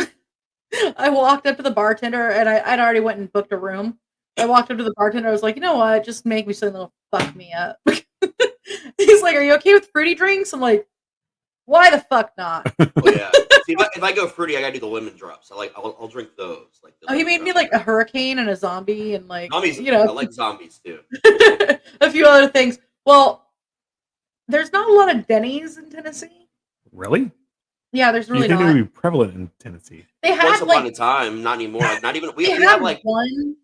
I walked up to the bartender, and I'd already went and booked a room. I walked up to the bartender. I was like, you know what? Just make me something that'll fuck me up. He's like, are you okay with fruity drinks? I'm like, why the fuck not? Oh, yeah. See, if I go fruity, I gotta do the lemon drops. I'll drink those. Like he made me like a hurricane and a zombie and like zombies. I like zombies too. A few other things. Well, there's not a lot of Denny's in Tennessee. Really? Yeah, there's really not. It would be prevalent in Tennessee. They had once upon a time, not anymore. Like, not even we have like one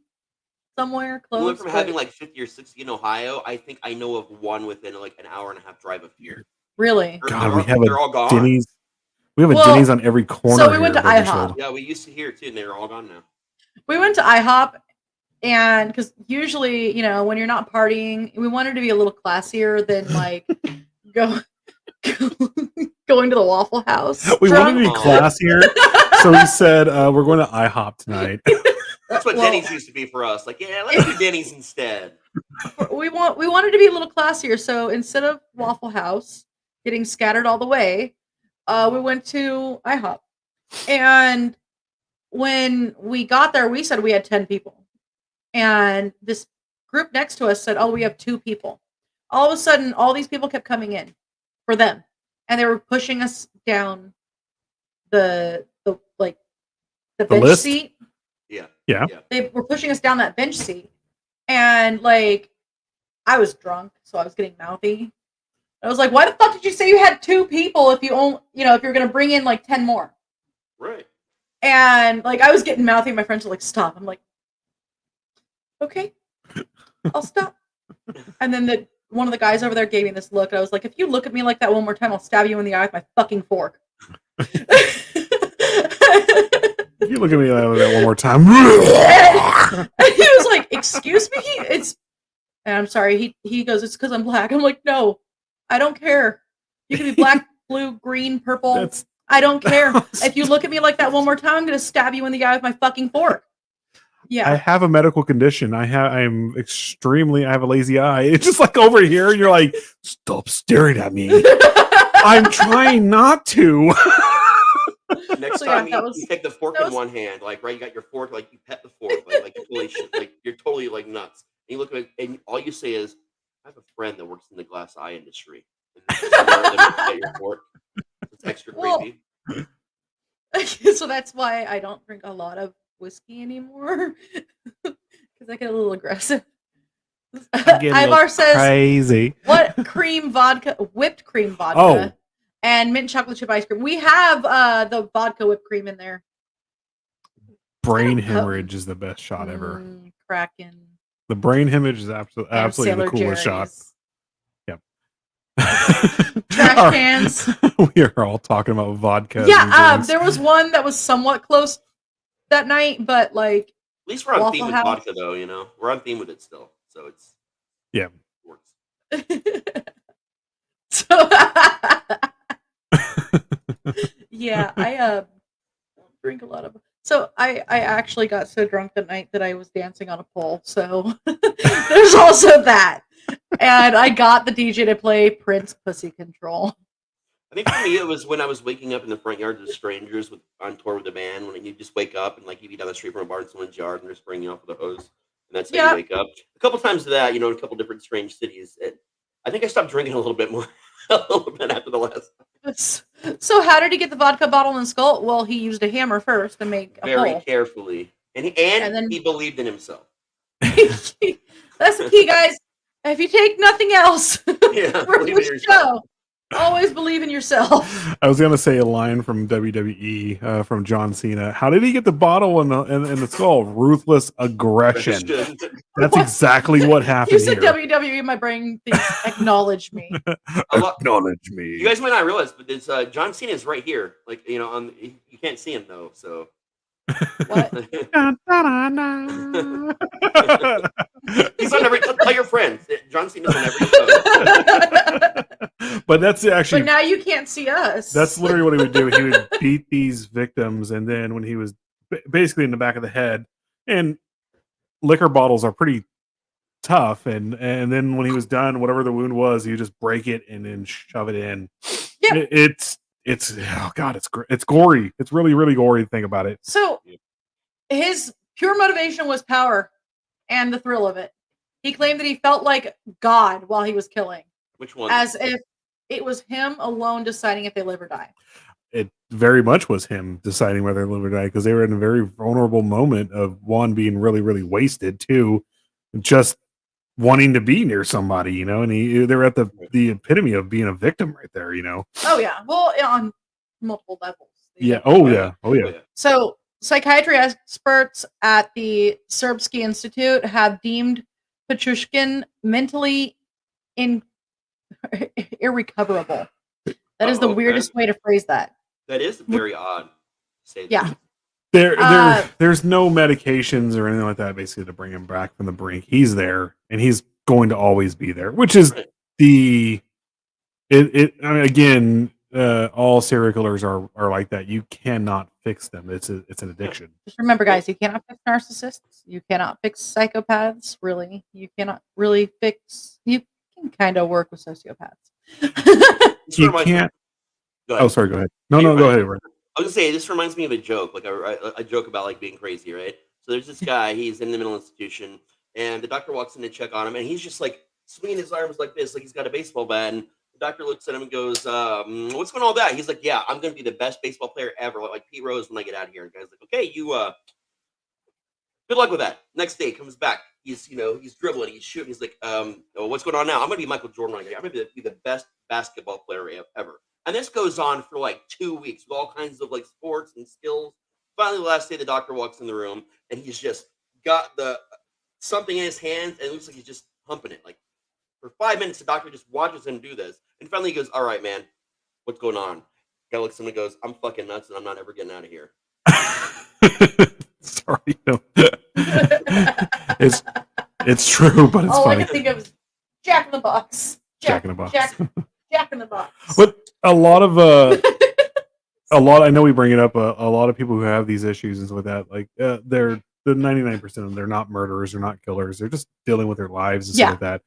somewhere close. We went from having like 50 or 60 in Ohio. I think I know of one within like an hour and a half drive of here. Really? God, we have they're all gone. Denny's. We have a Denny's on every corner. So we went to IHOP. Yeah, we used to here too, and they're all gone now. We went to IHOP, And because usually, you know, when you're not partying, we wanted to be a little classier than like going to the Waffle House. We wanted to be classier, so we said we're going to IHOP tonight. That's what Denny's used to be for us. Like, yeah, let's do Denny's instead. We wanted to be a little classier, so instead of Waffle House getting scattered all the way, we went to IHOP. And when we got there, we said we had 10 people. And this group next to us said, "Oh, we have 2 people." All of a sudden, all these people kept coming in for them, and they were pushing us down the bench list? seat. Yeah. They were pushing us down that bench seat, and like I was drunk, so I was getting mouthy. I was like, "Why the fuck did you say you had 2 people if you only, if you're gonna bring in like 10 more?" Right. And like I was getting mouthy, my friends were like, "Stop." I'm like, "Okay, I'll stop." And then one of the guys over there gave me this look. I was like, "If you look at me like that one more time, I'll stab you in the eye with my fucking fork." If you look at me like that one more time. And he was like, "Excuse me?" And I'm sorry. He goes, "It's because I'm black." I'm like, "No, I don't care. You can be black, blue, green, purple. I don't care. If you look at me like that one more time, I'm going to stab you in the eye with my fucking fork." Yeah. I have a medical condition. I have a lazy eye. It's just like over here, and you're like, "Stop staring at me." I'm trying not to. Next time you take the fork in one hand, like right, you got your fork, like you pet the fork, like you're totally like nuts. And you look at it, and all you say is, "I have a friend that works in the glass eye industry." And then you your fork. It's extra creepy. So that's why I don't drink a lot of whiskey anymore, because I get a little aggressive. Ivar says, crazy. "What cream vodka? Whipped cream vodka and mint chocolate chip ice cream." We have the vodka whipped cream in there. Brain hemorrhage is the best shot ever. Kraken. The brain hemorrhage is absolutely the coolest shot. Yep. Trash cans. We are all talking about vodka. Yeah, there was one that was somewhat close that night, but like at least we're on theme with vodka, though. We're on theme with it still, so it's works. So yeah, I don't drink a lot of. So I actually got so drunk that night that I was dancing on a pole. So there's also that, and I got the DJ to play Prince Pussy Control. I think for me, it was when I was waking up in the front yards of strangers on tour with the band. When you just wake up and like you be down the street from a bar in someone's yard and they're spraying you off with a hose, and that's how you wake up. A couple times of that, in a couple different strange cities. I think I stopped drinking a little bit more, a little bit after the last. So how did he get the vodka bottle in skull? Well, he used a hammer first to make a very hole. Carefully, and then he believed in himself. That's the key, guys. If you take nothing else from the show, always believe in yourself. I was gonna say a line from WWE from John Cena. How did he get the bottle in the skull? Ruthless aggression. That's exactly what happened. You said here. WWE, my brain thinks acknowledge me. Acknowledge me. You guys might not realize, but it's John Cena is right here. Like you can't see him though. So what? He's on every. Tell your friends. John Cena's on every show. But that's actually. But now you can't see us. That's literally what he would do. He would beat these victims, and then when he was basically in the back of the head, and liquor bottles are pretty tough, and then when he was done, whatever the wound was, he would just break it and then shove it in. Yeah. It's oh god, it's gory. It's really, really gory to think about it. So his pure motivation was power and the thrill of it. He claimed that he felt like God while he was killing. Which one? As if it was him alone deciding if they live or die. It very much was him deciding whether they live or die, because they were in a very vulnerable moment of one being really, really wasted, two just wanting to be near somebody, and they were at the epitome of being a victim right there, Oh yeah, well, on multiple levels. Yeah. Oh yeah. So psychiatry experts at the Serbsky Institute have deemed Pichushkin mentally irrecoverable. That is the weirdest way to phrase that. That is very odd. To say that. Yeah. There's no medications or anything like that basically to bring him back from the brink. He's there and he's going to always be there, which is I mean, again, all serial killers are like that. You cannot fix them. It's an addiction. Just remember, guys, you cannot fix narcissists. You cannot fix psychopaths. Really, you cannot really fix. You can kind of work with sociopaths. You can't. Oh, sorry. Go ahead. No, go ahead. I was gonna say this reminds me of a joke, like a joke about like being crazy, right? So there's this guy, he's in the mental institution, and the doctor walks in to check on him, and he's just like swinging his arms like this, like he's got a baseball bat, and the doctor looks at him and goes, "What's going on with that?" He's like, "Yeah, I'm gonna be the best baseball player ever, like Pete Rose when I get out of here." And the guy's like, "Okay, you good luck with that." Next day comes back, he's dribbling, he's shooting, he's like, "What's going on now? I'm gonna be Michael Jordan when I get out. I'm gonna be the best basketball player ever." And this goes on for like 2 weeks with all kinds of like sports and skills. Finally, the last day, the doctor walks in the room and he's just got something in his hands and it looks like he's just pumping it. Like for 5 minutes, the doctor just watches him do this. And finally he goes, "All right, man, what's going on?" Guy looks at him and goes, "I'm fucking nuts and I'm not ever getting out of here." Sorry. No. It's true, but it's all funny. I can think of is Jack in the Box. Jack in the Box. Jack in the Box. But a lot, I know we bring it up, a lot of people who have these issues and stuff like that, like they're the 99% of them, they're not murderers, they're not killers, they're just dealing with their lives and stuff like that.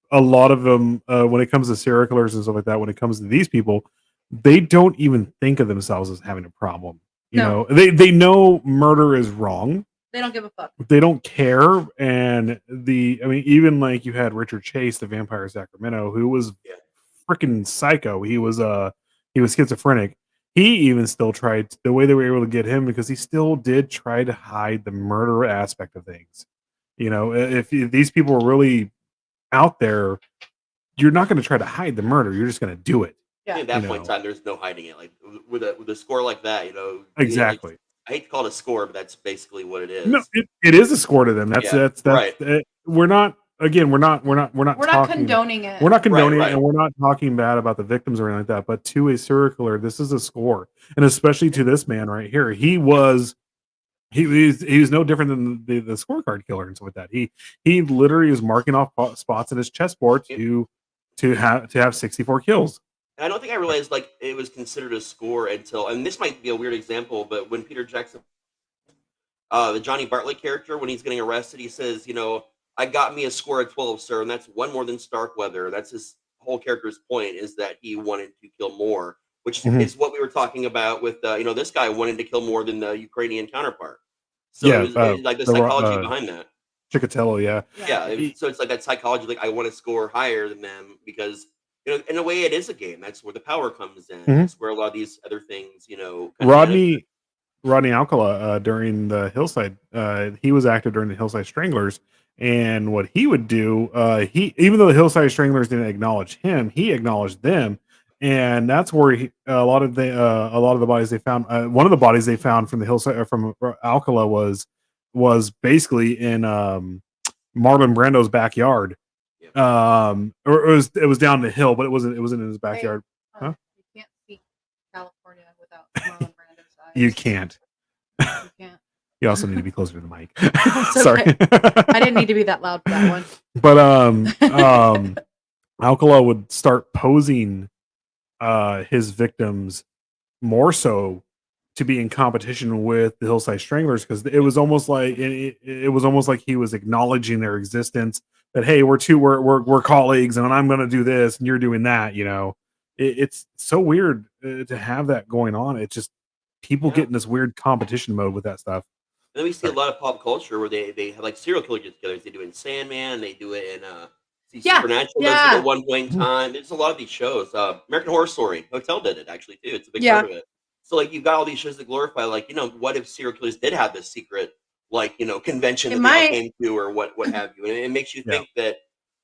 A lot of them, when it comes to serial killers and stuff like that, when it comes to these people, they don't even think of themselves as having a problem. You know, they know murder is wrong. They don't give a fuck. They don't care. And I mean, even like you had Richard Chase, the vampire of Sacramento, who was freaking psycho. He was schizophrenic. He even still tried the way they were able to get him because he still did try to hide the murder aspect of things. You know, if these people were really out there, you're not going to try to hide the murder. You're just going to do it. Yeah. At that point in time, there's no hiding it. Like with a score like that, you know. Exactly. I hate to call it a score, but that's basically what it is. No, it is a score to them. That's right. We're not condoning it. We're not condoning it, and we're not talking bad about the victims or anything like that. But to a serial killer, this is a score, and especially to this man right here, he was no different than the scorecard killer and stuff like that. He literally is marking off spots in his chessboard to have 64 kills. And I don't think I realized like it was considered a score until, and this might be a weird example, but when Peter Jackson, the Johnny Bartlett character, when he's getting arrested, he says, you know, "I got me a score of 12, sir," and that's one more than Starkweather. That's his whole character's point, is that he wanted to kill more, which is what we were talking about with, this guy wanted to kill more than the Ukrainian counterpart. So it was like the psychology behind that. Chikatilo, yeah. So it's like that psychology, like I want to score higher than them because, you know, in a way it is a game. That's where the power comes in. That's where a lot of these other things, you know. Rodney Alcala during the Hillside, he was active during the Hillside Stranglers. And what he would do, even though the Hillside Stranglers didn't acknowledge him, he acknowledged them, and that's where a lot of the bodies they found. One of the bodies they found from the Hillside from Alcala was basically in Marlon Brando's backyard. Or it was down the hill, but it wasn't in his backyard. You can't see California without Marlon Brando's eyes. You can't. You can't. You also need to be closer to the mic. Sorry. I didn't need to be that loud for that one. But Alcala would start posing his victims more so to be in competition with the Hillside Stranglers, because it was almost like he was acknowledging their existence, that hey, we're colleagues, and I'm going to do this and you're doing that. You know, it's so weird to have that going on. It's just people get in this weird competition mode with that stuff. And then we see a lot of pop culture where they have like serial killer get-togethers. They do it in Sandman. They do it in Supernatural. Does it at one point in time. There's a lot of these shows. American Horror Story. Hotel did it actually too. It's a big part of it. So like you've got all these shows that glorify, like, you know, what if serial killers did have this secret, like, you know, convention that they all came to or what have you. And it makes you think that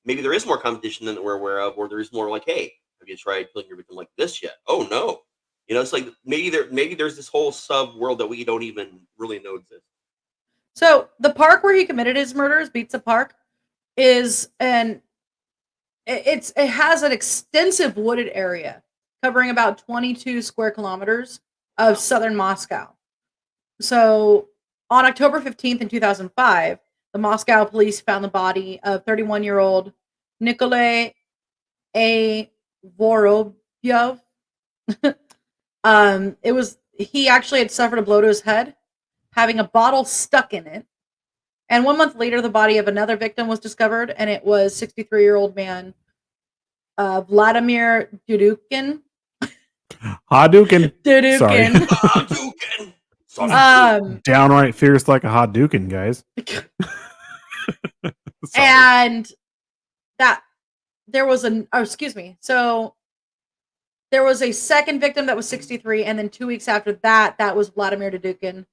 maybe there is more competition than we're aware of, or there is more like, hey, have you tried killing your victim like this yet? Oh no. You know, it's like maybe there's this whole sub world that we don't even really know exists. So the park where he committed his murders, Pizza Park, it has an extensive wooded area covering about 22 square kilometers of southern Moscow. So on October 15th in 2005, the Moscow police found the body of 31-year-old Nikolai A. Vorobyov. He actually had suffered a blow to his head, having a bottle stuck in it. And 1 month later, the body of another victim was discovered, and it was 63-year-old man Vladimir Dudukin. Hadouken. Dudukin. Sorry. Downright fierce like a Hadouken, guys. And that there was So there was a second victim that was 63, and then 2 weeks after that, that was Vladimir Dudukin.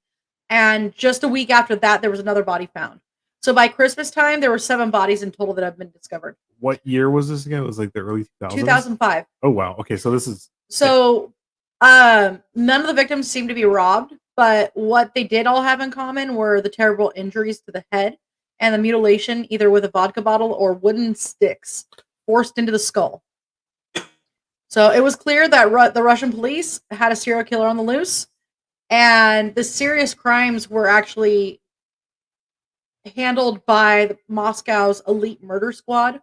And just a week after that, there was another body found. So by Christmas time, there were 7 bodies in total that have been discovered. What year was this again? It was like the early 2000s? 2005. Oh, wow. Okay, so this is... So none of the victims seemed to be robbed, but what they did all have in common were the terrible injuries to the head and the mutilation either with a vodka bottle or wooden sticks forced into the skull. So it was clear that the Russian police had a serial killer on the loose, and the serious crimes were actually handled by Moscow's elite murder squad,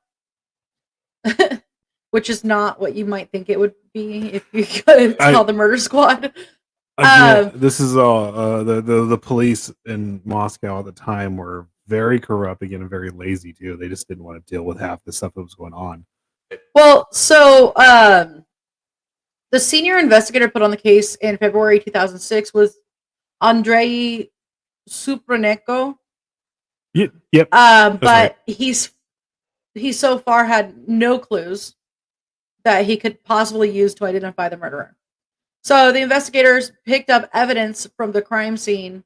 which is not what you might think it would be if you could call the murder squad. This is the police in Moscow at the time were very corrupt again and very lazy too. They just didn't want to deal with half the stuff that was going on. Well, so the senior investigator put on the case in February 2006 was Andrei Supranenko. Yep. But right. he's so far had no clues that he could possibly use to identify the murderer. So the investigators picked up evidence from the crime scene,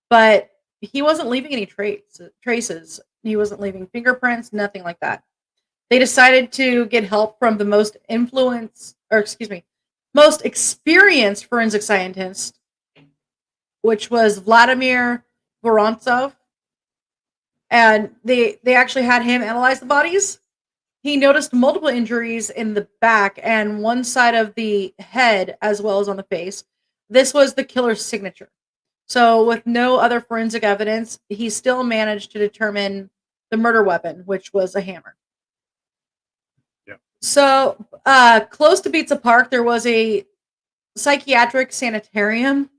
but he wasn't leaving any traces. He wasn't leaving fingerprints, nothing like that. They decided to get help from the most experienced forensic scientist, which was Vladimir Vorontsov. And they actually had him analyze the bodies. He noticed multiple injuries in the back and one side of the head as well as on the face. This was the killer's signature. So with no other forensic evidence, he still managed to determine the murder weapon, which was a hammer. Yeah. So close to Pizza Park, there was a psychiatric sanitarium.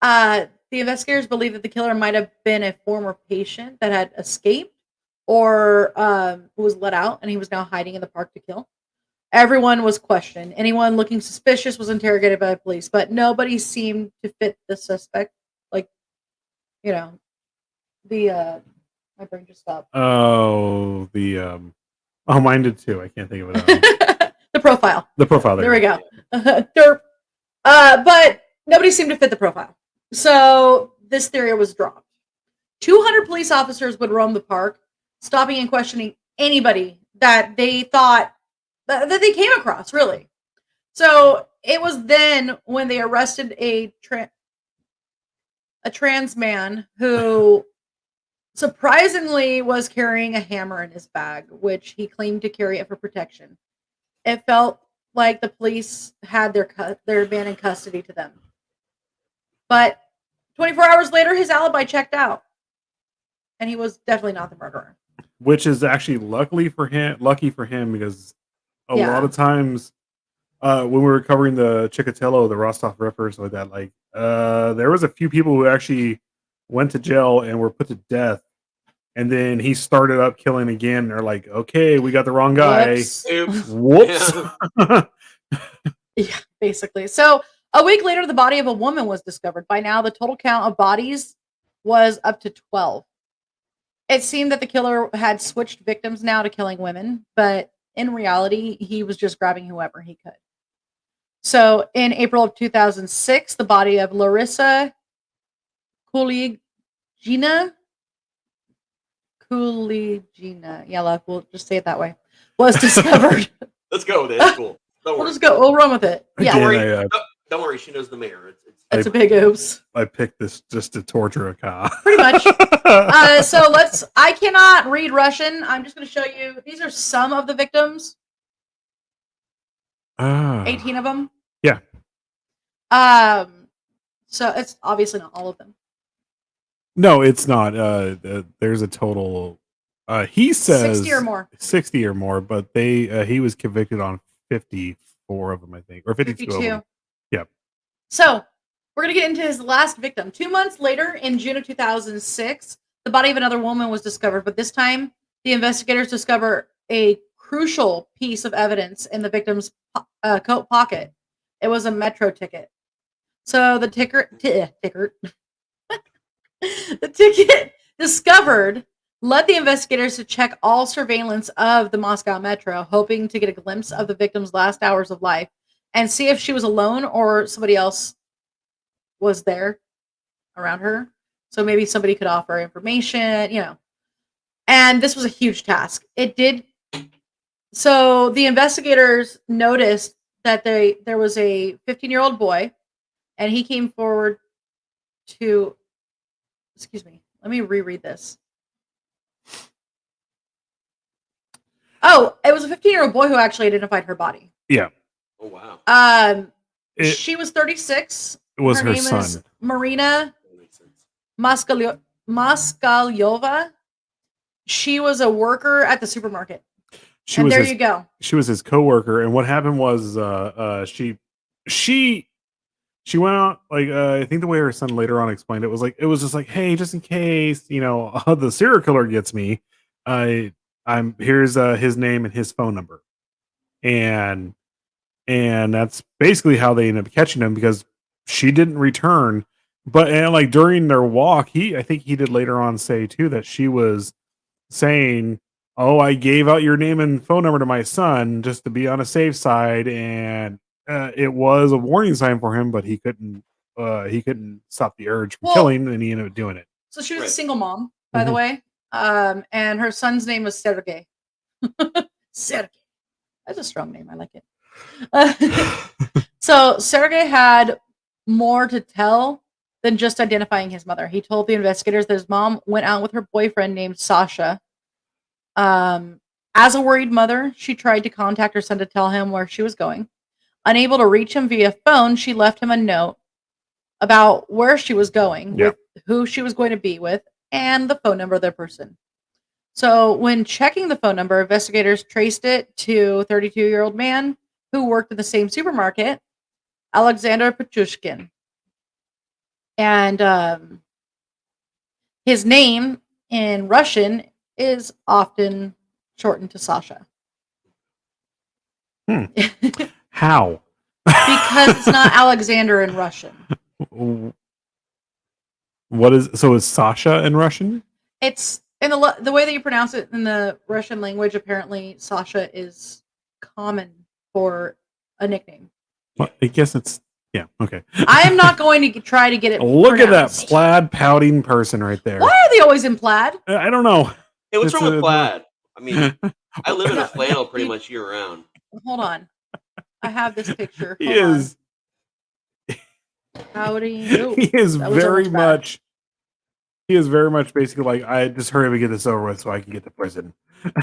The investigators believe that the killer might have been a former patient that had escaped or who was let out, and he was now hiding in the park to kill. Everyone was questioned. Anyone looking suspicious was interrogated by the police, but nobody seemed to fit the suspect. Like, my brain just stopped. Oh, mine did too. I can't think of it. The profile. The profile. There we go. Derp. But nobody seemed to fit the profile. So this theory was dropped. 200 police officers would roam the park, stopping and questioning anybody that they thought that they came across, really. So it was then when they arrested a trans man who surprisingly was carrying a hammer in his bag, which he claimed to carry it for protection. It felt like the police had their man in custody to them. But 24 hours later, his alibi checked out. And he was definitely not the murderer. Which is actually lucky for him because a lot of times when we were covering the Chikatilo, the Rostov rippers, like that, there was a few people who actually went to jail and were put to death. And then he started up killing again. And they're like, okay, we got the wrong guy. Whoops. Yeah, basically. So a week later, the body of a woman was discovered. By now, the total count of bodies was up to 12. It seemed that the killer had switched victims now to killing women, but in reality, he was just grabbing whoever he could. So in April of 2006, the body of Larissa Kuligina, yeah, we'll just say it that way, was discovered. Let's go with it. It's cool. We'll just go. We'll run with it. Yeah. Don't worry. She knows the mayor. It's a big oops. I picked this just to torture a car. Pretty much. So I cannot read Russian. I'm just going to show you. These are some of the victims. 18 of them. Yeah. So it's obviously not all of them. No, it's not. There's a total. He says 60 or more. 60 or more, but he was convicted on 54 of them, I think, or 52 of them. Yep. So we're gonna get into his last victim. 2 months later, in June of 2006, the body of another woman was discovered, but this time the investigators discover a crucial piece of evidence in the victim's coat pocket. It was a metro ticket. So the ticket the ticket discovered led the investigators to check all surveillance of the Moscow metro, hoping to get a glimpse of the victim's last hours of life and see if she was alone or somebody else was there around her. So maybe somebody could offer information, And this was a huge task. So the investigators noticed that there was a 15-year-old boy, and he came forward to, excuse me, let me reread this. Oh, it was a 15-year-old boy who actually identified her body. Yeah. Oh, wow. She was 36. It was her name son. Is Marina Moskalyova. She was a worker at the supermarket. You go. She was his coworker, and what happened was she went out, like, I think the way her son later on explained it was just like, hey, just in case the serial killer gets me, here's his name and his phone number, and that's basically how they ended up catching him, because she didn't return. But like during their walk, I think he did later on say too that she was saying, oh, I gave out your name and phone number to my son just to be on a safe side, and it was a warning sign for him, but he couldn't stop the urge from killing, and he ended up doing it. So she was a single mom, by the way, and her son's name was Sergey. Sergey, that's a strong name. I like it. So Sergey had more to tell than just identifying his mother. He told the investigators that his mom went out with her boyfriend named Sasha. As a worried mother, she tried to contact her son to tell him where she was going. Unable to reach him via phone, she left him a note about where she was going, with who she was going to be with, and the phone number of the person. So when checking the phone number, investigators traced it to a 32-year-old man who worked in the same supermarket, Alexander Pichushkin. And his name in Russian is often shortened to Sasha. How? Because it's not Alexander in Russian. Is Sasha in Russian? It's in the way that you pronounce it in the Russian language. Apparently, Sasha is common for a nickname. Well, I guess it's okay. I am not going to try to get it. Look at that plaid pouting person right there. Why are they always in plaid? I don't know. Hey, what's wrong with plaid? I mean, I live in a flannel pretty much year round. Hold on. I have this picture. He is. Howdy. He is very much. He is very much basically like, I just hurry up and get this over with so I can get to prison.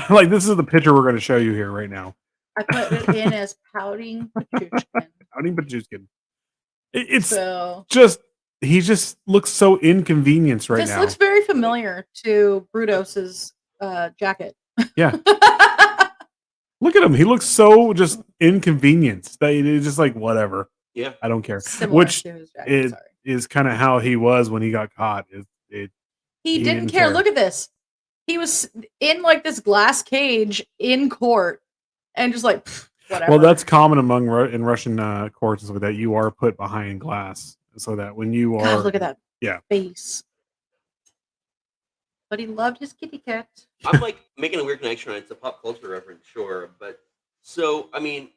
Like, this is the picture we're going to show you here right now. I put it in as pouting Pichushkin. Pouting Pichushkin. It's just, he just looks so inconvenienced right now. This looks very familiar to Brutos's jacket. Yeah. Look at him. He looks so just inconvenienced that it's just like, whatever. Yeah. I don't care. Similar Which to his jacket, is kind of how he was when he got caught. He didn't care. Look at this. He was in like this glass cage in court and just like, whatever. Well, that's common in Russian courts and stuff like that. You are put behind glass so that when you are. God, look at that face. But he loved his kitty cat. I'm like making a weird connection. It's a pop culture reference, sure. But so, I mean,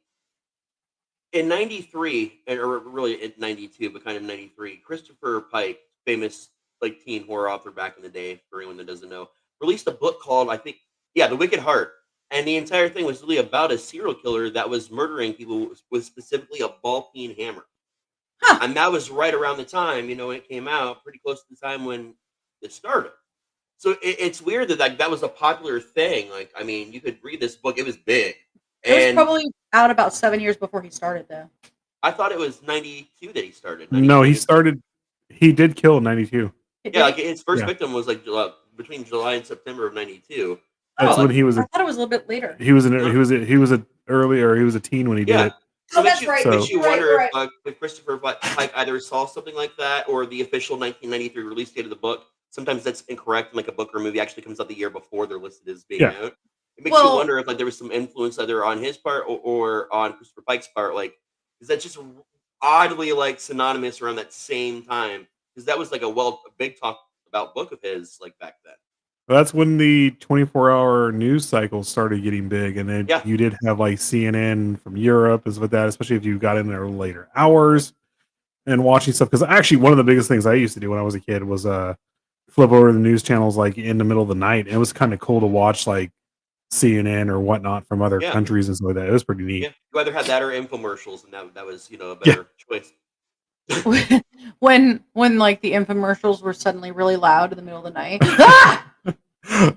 in 93, or really in 92, but kind of 93, Christopher Pike, famous like teen horror author back in the day, for anyone that doesn't know, released a book called, I think, The Wicked Heart. And the entire thing was really about a serial killer that was murdering people with specifically a ball-peen hammer. Huh. And that was right around the time, when it came out, pretty close to the time when it started. So it's weird that that was a popular thing. Like, I mean, you could read this book. It was big. It was probably out about 7 years before he started, though. I thought it was 92 that he started. No, he started He did kill in 92. Yeah, like his first victim was like between July and September of 92. That's when he was. I thought it was a little bit later. He was a teen when he did it. So that's right. Makes you wonder if Christopher Pike either saw something like that or the official 1993 release date of the book. Sometimes that's incorrect. Like a book or a movie actually comes out the year before they're listed as being out. It makes you wonder if like there was some influence either on his part or on Christopher Pike's part. Like, is that just oddly like synonymous around that same time? Because that was like a big talk about book of his like back then. That's when the 24-hour news cycle started getting big, and then you did have like CNN from Europe is with that, especially if you got in there later hours and watching stuff. Because actually, one of the biggest things I used to do when I was a kid was flip over the news channels like in the middle of the night. It was kind of cool to watch like CNN or whatnot from other countries and stuff like that. It was pretty neat. Yeah, you either had that or infomercials, and that was a better choice. when like the infomercials were suddenly really loud in the middle of the night.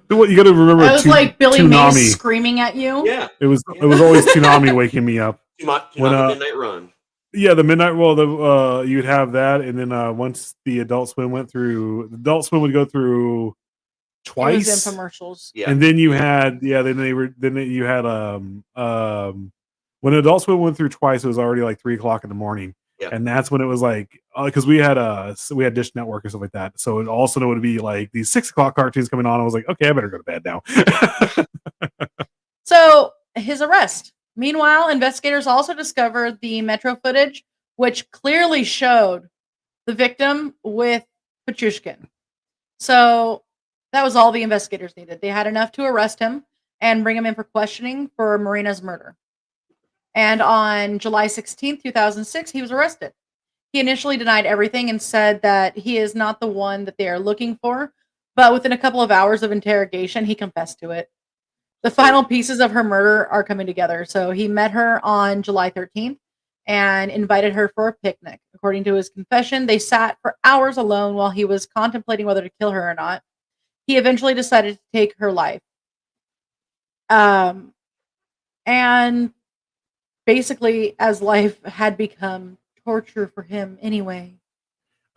What you got to remember? It was like Billy Mays screaming at you. Yeah, it was always Toonami waking me up. Toonami Midnight Run. Yeah, the midnight. Well, you'd have that, and then once the Adult Swim went through, Adult Swim would go through twice. It was infomercials. Yeah, and then you had you had when Adult Swim went through twice, it was already like 3 o'clock in the morning. Yeah. And that's when it was like, because we had Dish Network or stuff like that. So it also would be like these 6 o'clock cartoons coming on. I was like, okay, I better go to bed now. So his arrest. Meanwhile, investigators also discovered the Metro footage, which clearly showed the victim with Pichushkin. So that was all the investigators needed. They had enough to arrest him and bring him in for questioning for Marina's murder. And on July 16th, 2006, he was arrested. He initially denied everything and said that he is not the one that they are looking for. But within a couple of hours of interrogation, he confessed to it. The final pieces of her murder are coming together. So he met her on July 13th and invited her for a picnic. According to his confession, they sat for hours alone while he was contemplating whether to kill her or not. He eventually decided to take her life. And basically, as life had become torture for him anyway.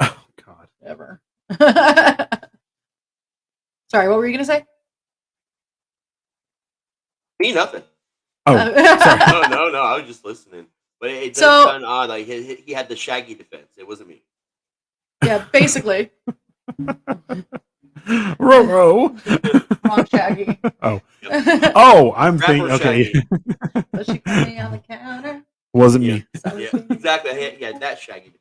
Oh, God. Ever. Sorry, what were you going to say? Me, nothing. Oh, sorry. No, I was just listening. But it does sound odd. Like he had the Shaggy defense. It wasn't me. Yeah, basically. Wrong Shaggy. Oh, I'm thinking. Okay. Was she coming on the counter? Wasn't me. Yeah, exactly. Yeah, that Shaggy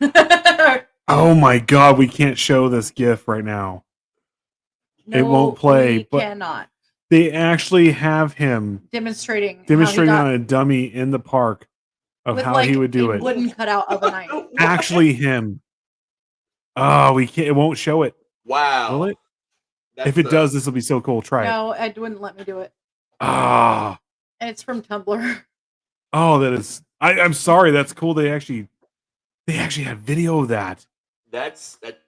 defense. Oh my God, we can't show this GIF right now. No, it won't play. But cannot. They actually have him demonstrating on a dummy in the park of how he would do it. Wooden cutout of a knife. Actually, him. Oh, we can't. It won't show it. Wow. Will it? If it does, this will be so cool. Try it. No, it wouldn't let me do it. Ah. And it's from Tumblr. Oh, that is. I'm sorry. That's cool. They actually had video of that. That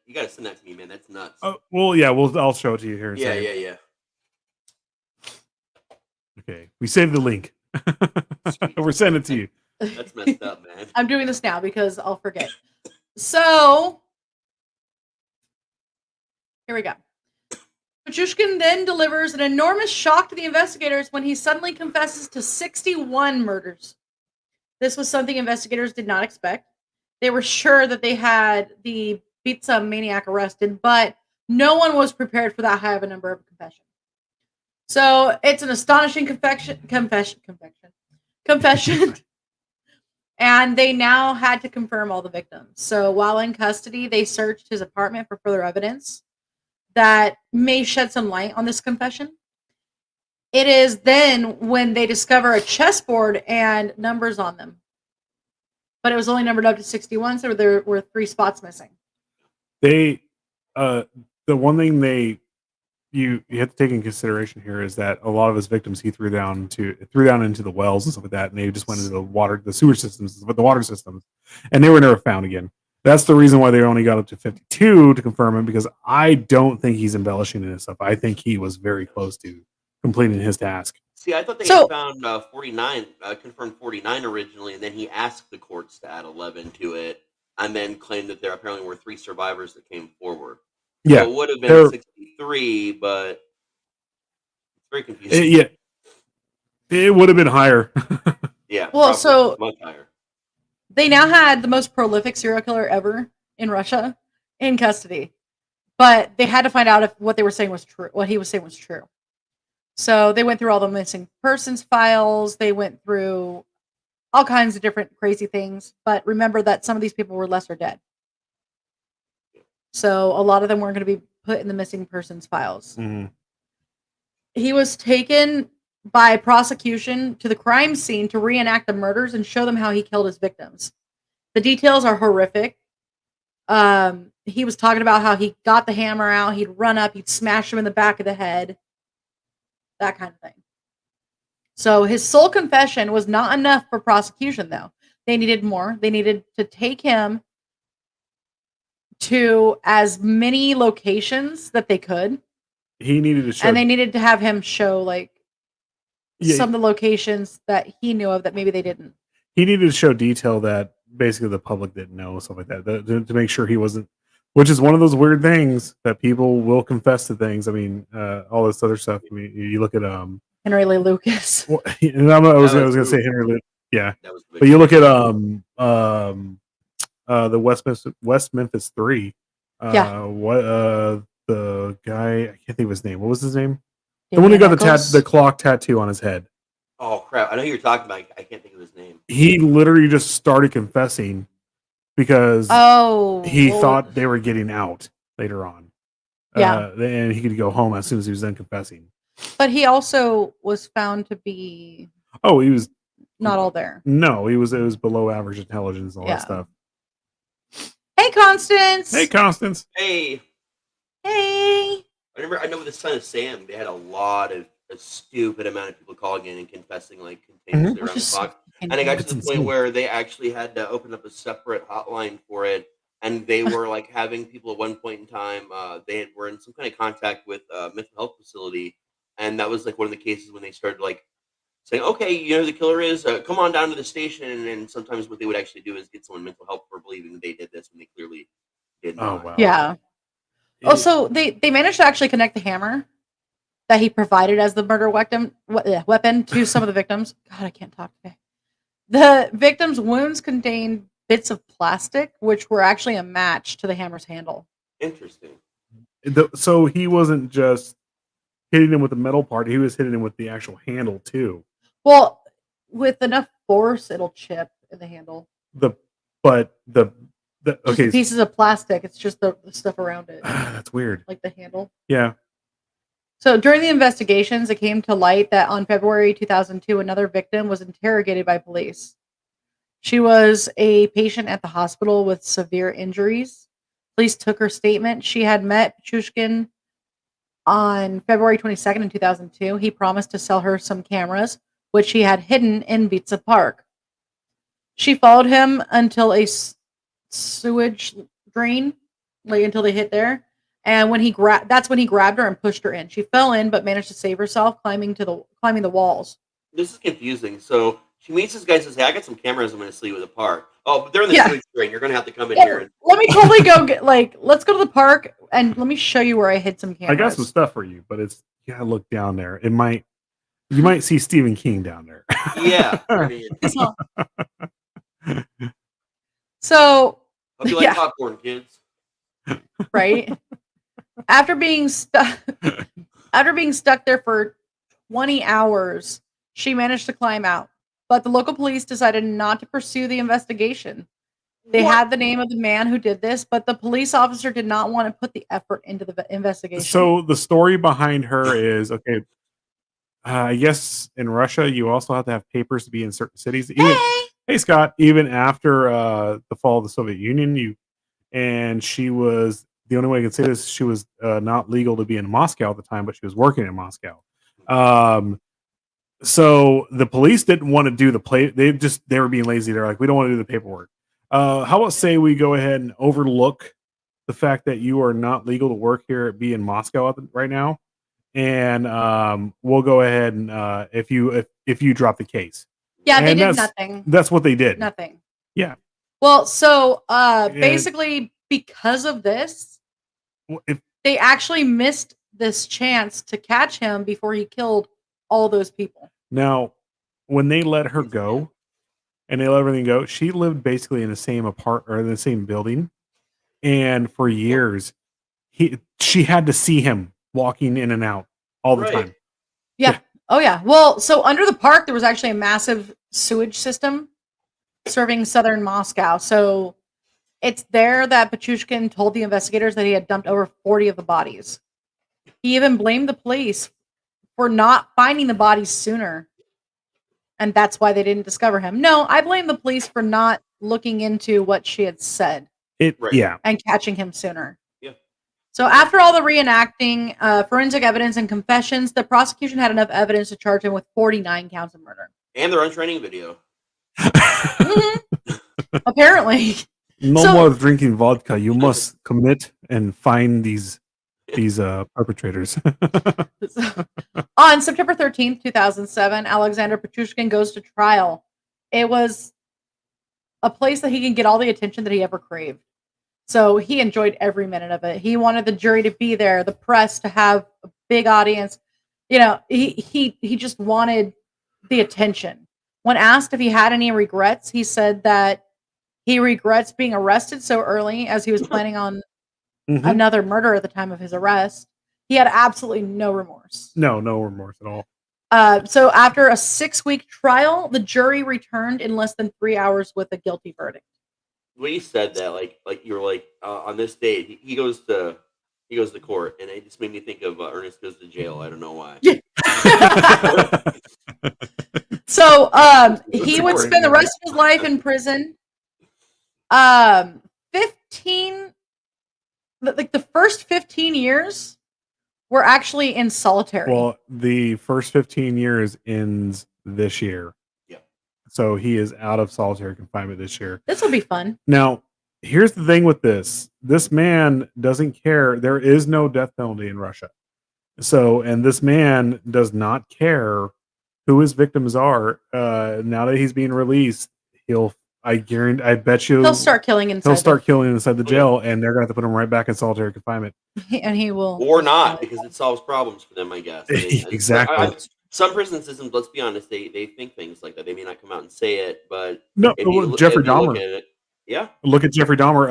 you gotta send that to me, man. That's nuts. Oh well, yeah. I'll show it to you here. Yeah. Okay, we saved the link. We're sending it to you. That's messed up, man. I'm doing this now because I'll forget. So here we go. Pichushkin then delivers an enormous shock to the investigators when he suddenly confesses to 61 murders. This was something investigators did not expect. They were sure that they had the pizza maniac arrested, but no one was prepared for that high of a number of confessions. So it's an astonishing confession. And they now had to confirm all the victims. So while in custody, they searched his apartment for further evidence that may shed some light on this confession. It is then when they discover a chessboard and numbers on them. But it was only numbered up to 61, so there were 3 spots missing. The one thing you have to take in consideration here is that a lot of his victims he threw down into the wells and stuff like that, and they just went into the sewer systems, but the water systems, and they were never found again. That's the reason why they only got up to 52 to confirm him, because I don't think he's embellishing in his stuff. I think he was very close to completing his task. See, I thought they had found 49, confirmed 49 originally, and then he asked the courts to add 11 to it, and then claimed that there apparently were 3 survivors that came forward. Yeah, so it would have been 63, but it's very confusing. It would have been higher. Yeah. Well, so much higher. They now had the most prolific serial killer ever in Russia in custody, but they had to find out if what they were saying was true. What he was saying was true. So they went through all the missing persons files. They went through all kinds of different crazy things. But remember that some of these people were lesser dead. So a lot of them weren't going to be put in the missing persons files. Mm-hmm. He was taken by prosecution to the crime scene to reenact the murders and show them how he killed his victims. The details are horrific. He was talking about how he got the hammer out, he'd run up, he'd smash him in the back of the head, that kind of thing. So his sole confession was not enough for prosecution, though. They needed more. They needed to take him to as many locations that they could. He needed to show, and they needed to have him show some of the locations that he knew of that maybe they didn't. He needed to show detail that basically the public didn't know, stuff like that, to make sure he wasn't. Which is one of those weird things that people will confess to things. I mean, all this other stuff. I mean, you look at Henry Lee Lucas. Well, and I was going to say Henry Lee. Yeah, but you look at the West Memphis 3. The guy, I can't think of his name. What was his name? The one who got the clock tattoo on his head. Oh crap! I know who you're talking about. I can't think of his name. He literally just started confessing because he thought they were getting out later on. Yeah, and he could go home as soon as he was done confessing. But he also was found to be. Oh, he was not all there. No, it was below average intelligence and all that stuff. Hey, Constance. Hey, Constance. Hey. Hey. I know with the Son of Sam, they had a stupid amount of people calling in and confessing continuously around the clock. And it got to the point where they actually had to open up a separate hotline for it. And they were having people at one point in time, they were in some kind of contact with a mental health facility. And that was one of the cases when they started saying, okay, you know who the killer is? Come on down to the station. And sometimes what they would actually do is get someone mental help for believing that they did this when they clearly did not. Oh, wow. Yeah. Also, they managed to actually connect the hammer that he provided as the murder weapon to some of the victims. God, I can't talk today. The victims' wounds contained bits of plastic, which were actually a match to the hammer's handle. Interesting. So he wasn't just hitting him with the metal part; he was hitting him with the actual handle too. Well, with enough force, it'll chip in the handle. Okay, pieces of plastic. It's just the stuff around it. That's weird. Like the handle. Yeah. So during the investigations, it came to light that on February 2002, another victim was interrogated by police. She was a patient at the hospital with severe injuries. Police took her statement. She had met Pichushkin on February 22nd in 2002. He promised to sell her some cameras, which he had hidden in Vitsa Park. She followed him until a sewage drain, until they hit there. And that's when he grabbed her and pushed her in. She fell in, but managed to save herself, climbing the walls. This is confusing. So she meets this guy and says, "Hey, I got some cameras. I'm going to see you at the park." Oh, but they're in the sewage drain. You're going to have to come in here. Let me totally go let's go to the park and let me show you where I hid some cameras. I got some stuff for you, but you gotta look down there. You might see Stephen King down there. Yeah. So hope you like popcorn, kids. Right? After being stuck there for 20 hours, she managed to climb out. But the local police decided not to pursue the investigation. They had the name of the man who did this, but the police officer did not want to put the effort into the investigation. So the story behind her is, okay, I guess in Russia, you also have to have papers to be in certain cities. Hey, Scott, even after the fall of the Soviet Union, she was, the only way I can say this, she was not legal to be in Moscow at the time, but she was working in Moscow. So the police didn't want to do they were being lazy. They're like, we don't want to do the paperwork. How about say we go ahead and overlook the fact that you are not legal to work here, be in Moscow right now, and we'll go ahead and if you drop the case. Yeah, and they did nothing. That's what they did. Nothing. Yeah. Well, so basically because of this, they actually missed this chance to catch him before he killed all those people. Now, when they let her go and they let everything go, she lived basically in the same in the same building. And for years, she had to see him walking in and out all the time. Yeah. Oh, yeah. Well, so under the park, there was actually a massive sewage system serving southern Moscow. So it's there that Pichushkin told the investigators that he had dumped over 40 of the bodies. He even blamed the police for not finding the bodies sooner. And that's why they didn't discover him. No, I blame the police for not looking into what she had said. Yeah. And catching him sooner. Yeah. So after all the reenacting, forensic evidence, and confessions, the prosecution had enough evidence to charge him with 49 counts of murder. And their own training video. Apparently. No more drinking vodka. You must commit and find these perpetrators. On September 13th, 2007, Alexander Pichushkin goes to trial. It was a place that he can get all the attention that he ever craved. So he enjoyed every minute of it. He wanted the jury to be there, the press to have a big audience. You know, he just wanted the attention. When asked if he had any regrets, he said that he regrets being arrested so early, as he was planning on another murder at the time of his arrest. He had absolutely no remorse. No remorse at all. So after a 6-week trial, the jury returned in less than 3 hours with a guilty verdict. When you said that, like you were like, on this date, he goes to court, and it just made me think of Ernest Goes to Jail. I don't know why. So he would spend the rest of his life in prison. the first 15 years were actually in solitary. Well, the first 15 years ends this year. Yeah. So he is out of solitary confinement this year. This will be fun. Now, here's the thing with this. This man doesn't care. There is no death penalty in Russia. So, and this man does not care who his victims are. Now that he's being released, I bet you he'll start killing inside. He'll start killing inside the jail, and they're going to have to put him right back in solitary confinement. And he will, or not, because it solves problems for them, I guess. Exactly. Some prison systems, let's be honest, they think things like that. They may not come out and say it, but no. Jeffrey Dahmer. Look at Jeffrey Dahmer.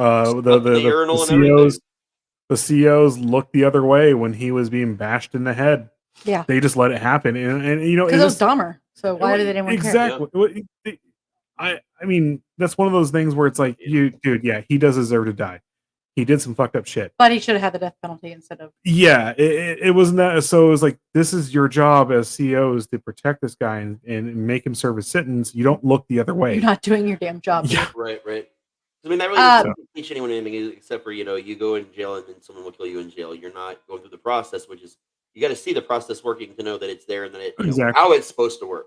The COs looked the other way when he was being bashed in the head. Yeah, they just let it happen, and you know, because it was Dahmer. So why did anyone exactly? Care? I mean, that's one of those things where it's like, dude, yeah, he does deserve to die. He did some fucked up shit, but he should have had the death penalty instead of. Yeah, it wasn't that. So it was like, this is your job as COs to protect this guy and make him serve his sentence. You don't look the other way. You're not doing your damn job. Yeah. Right. I mean, that really doesn't teach anyone anything except for, you go in jail and then someone will kill you in jail. You're not going through the process, which is, you got to see the process working to know that it's there and that it how it's supposed to work.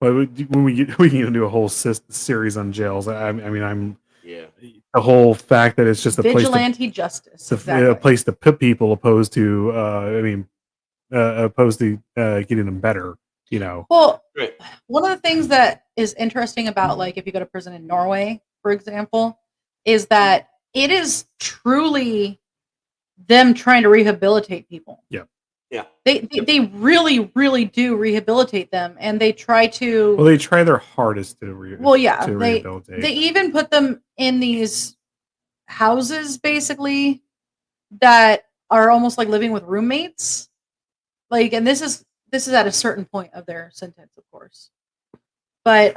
Well, we can do a whole series on jails. I mean, the whole fact that it's just a vigilante justice, a place to put people opposed to getting them better. Well, one of the things that is interesting about, like, if you go to prison in Norway, for example, is that it is truly them trying to rehabilitate people. Yeah. Yeah. They really, really do rehabilitate them, and they try to. Well, they try their hardest to rehabilitate. They even put them in these houses, basically, that are almost like living with roommates. Like, and this is at a certain point of their sentence, of course. But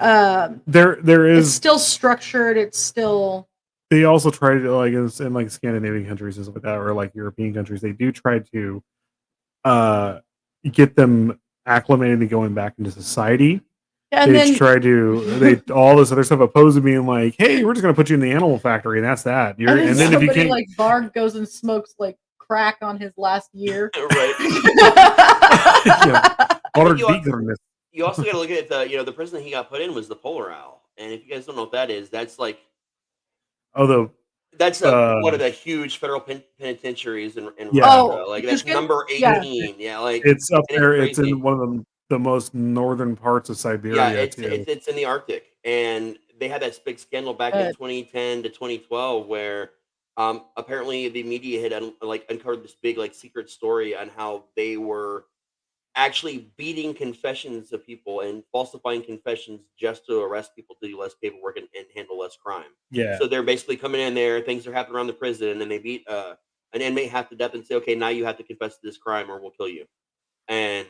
there is, it's still structured. It's still. They also try to, like, in like Scandinavian countries and stuff like that, or like European countries, they do try to get them acclimated to going back into society. Yeah, and then try to all this other stuff opposed to being like, hey, we're just going to put you in the animal factory, and that's that. And then if you can't, like, Varg goes and smokes like crack on his last year. Right. You also got to look at the prison that he got put in was the Polar Owl, and if you guys don't know what that is, that's like, the That's one of the huge federal penitentiaries in Russia. Like that's number 18. Yeah, like it's up there. It's in one of the most northern parts of Siberia. It's in the Arctic, and they had that big scandal back in 2010 to 2012 where apparently the media had uncovered this big secret story on how they were actually beating confessions of people and falsifying confessions just to arrest people to do less paperwork and handle less crime. Yeah. So they're basically coming in there, things are happening around the prison, and then they beat an inmate half to death and say, okay, now you have to confess to this crime or we'll kill you. And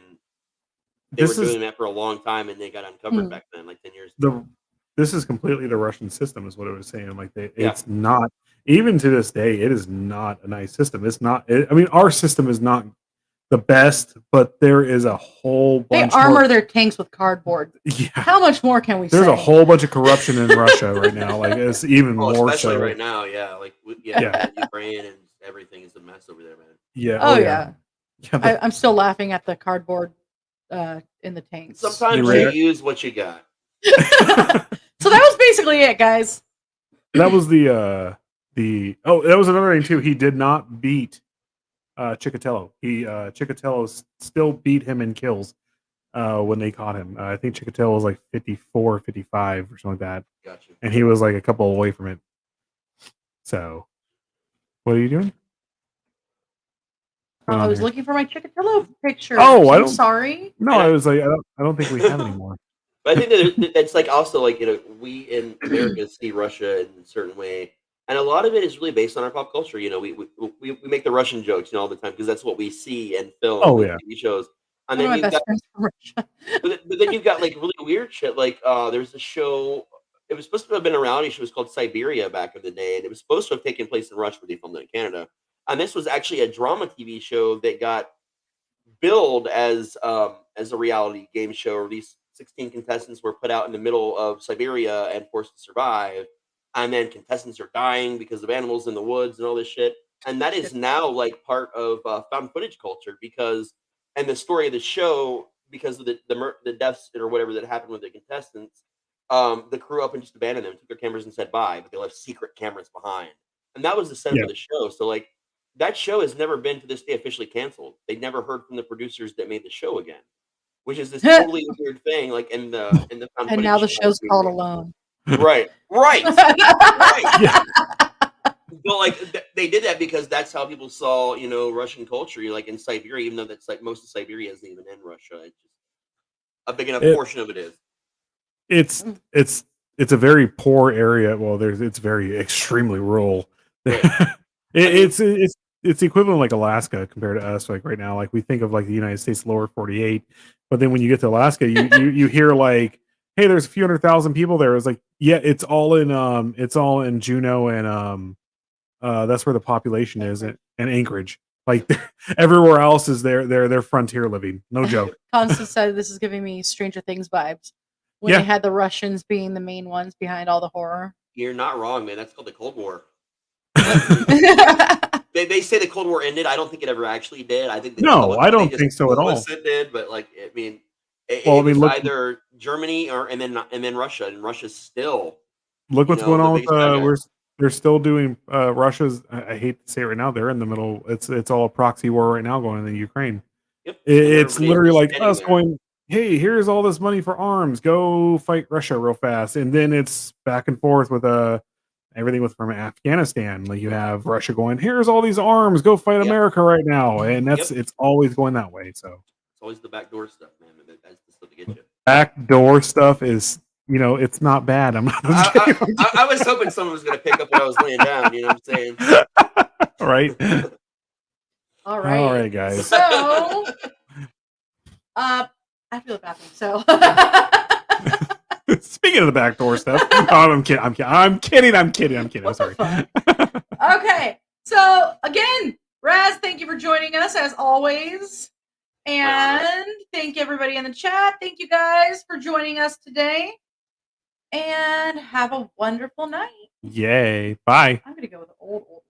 they were doing that for a long time, and they got uncovered back then, like 10 years ago. This is completely the Russian system, is what it was saying. Like it's not, even to this day, it is not a nice system. It's not. I mean, our system is not the best, but there is a whole bunch. They armor their tanks with cardboard. Yeah. How much more can we say? There's a whole bunch of corruption in Russia right now. Like it's even more especially so right now. Yeah, like Ukraine and everything is a mess over there, man. Yeah. Oh yeah. I'm still laughing at the cardboard in the tanks. Sometimes you use what you got. So that was basically it, guys. That was that was another thing too. He did not beat Chikatilo. Chikatilo still beat him in kills when they caught him. I think Chikatilo was like 54, 55 or something like that. Gotcha. And he was like a couple away from it. So, what are you doing? I was looking for my Chikatilo picture. Oh, I'm sorry. No, I was like, I don't think we have anymore. But I think that's like also like we in America see Russia in a certain way. And a lot of it is really based on our pop culture. We make the Russian jokes, all the time because that's what we see in film and TV shows. And then but then you've got like really weird shit. Like there's a show. It was supposed to have been a reality show. It was called Siberia back in the day, and it was supposed to have taken place in Russia, but they filmed it in Canada. And this was actually a drama TV show that got billed as a reality game show. Or these 16 contestants were put out in the middle of Siberia and forced to survive. And then contestants are dying because of animals in the woods and all this shit. And that is now like part of found footage culture and the story of the show, because of the deaths or whatever that happened with the contestants, the crew up and just abandoned them, took their cameras and said bye, but they left secret cameras behind. And that was the setup of the show. So like that show has never been to this day officially canceled. They never heard from the producers that made the show again, which is this totally weird thing. Like in the found and now the show's called Alone. Right. Yeah. But like they did that because that's how people saw, Russian culture. Like in Siberia, even though that's like most of Siberia isn't even in Russia, it's just a big enough portion of it is. It's a very poor area. Well, it's very extremely rural. It's the equivalent of like Alaska compared to us. Like right now, like we think of like the United States lower 48, but then when you get to Alaska, you hear like, hey, there's a few 100,000 people there. It's like, yeah, it's all in Juneau and that's where the population is, and Anchorage. Like everywhere else is they're frontier living. No joke. Constance said this is giving me Stranger Things vibes when they had the Russians being the main ones behind all the horror. You're not wrong, man. That's called the Cold War. They say the Cold War ended. I don't think it ever actually did. I think I don't think so at all. It did, but like I mean. It was either Germany and then Russia, and Russia's still. Look what's going on with they're still doing Russia's. I hate to say it right now. They're in the middle. It's all a proxy war right now going in Ukraine. Yep. It's literally like us going, hey, here's all this money for arms. Go fight Russia real fast, and then it's back and forth with everything from Afghanistan. Like you have Russia going, here's all these arms. Go fight America right now, and it's always going that way. So. Always the backdoor stuff, man. That's the stuff to get you. Backdoor stuff is, it's not bad. I was hoping someone was going to pick up what I was laying down. You know what I'm saying? Right. All right. All right, guys. So, I feel the bathroom. So, speaking of the backdoor stuff, I'm kidding. I'm sorry. Okay. So again, Raz, thank you for joining us as always. And thank everybody in the chat. Thank you guys for joining us today. And have a wonderful night. Yay. Bye. I'm going to go with the old one.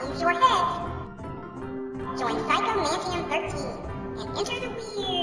use your head. Join Psychomantium 13 and enter the weird.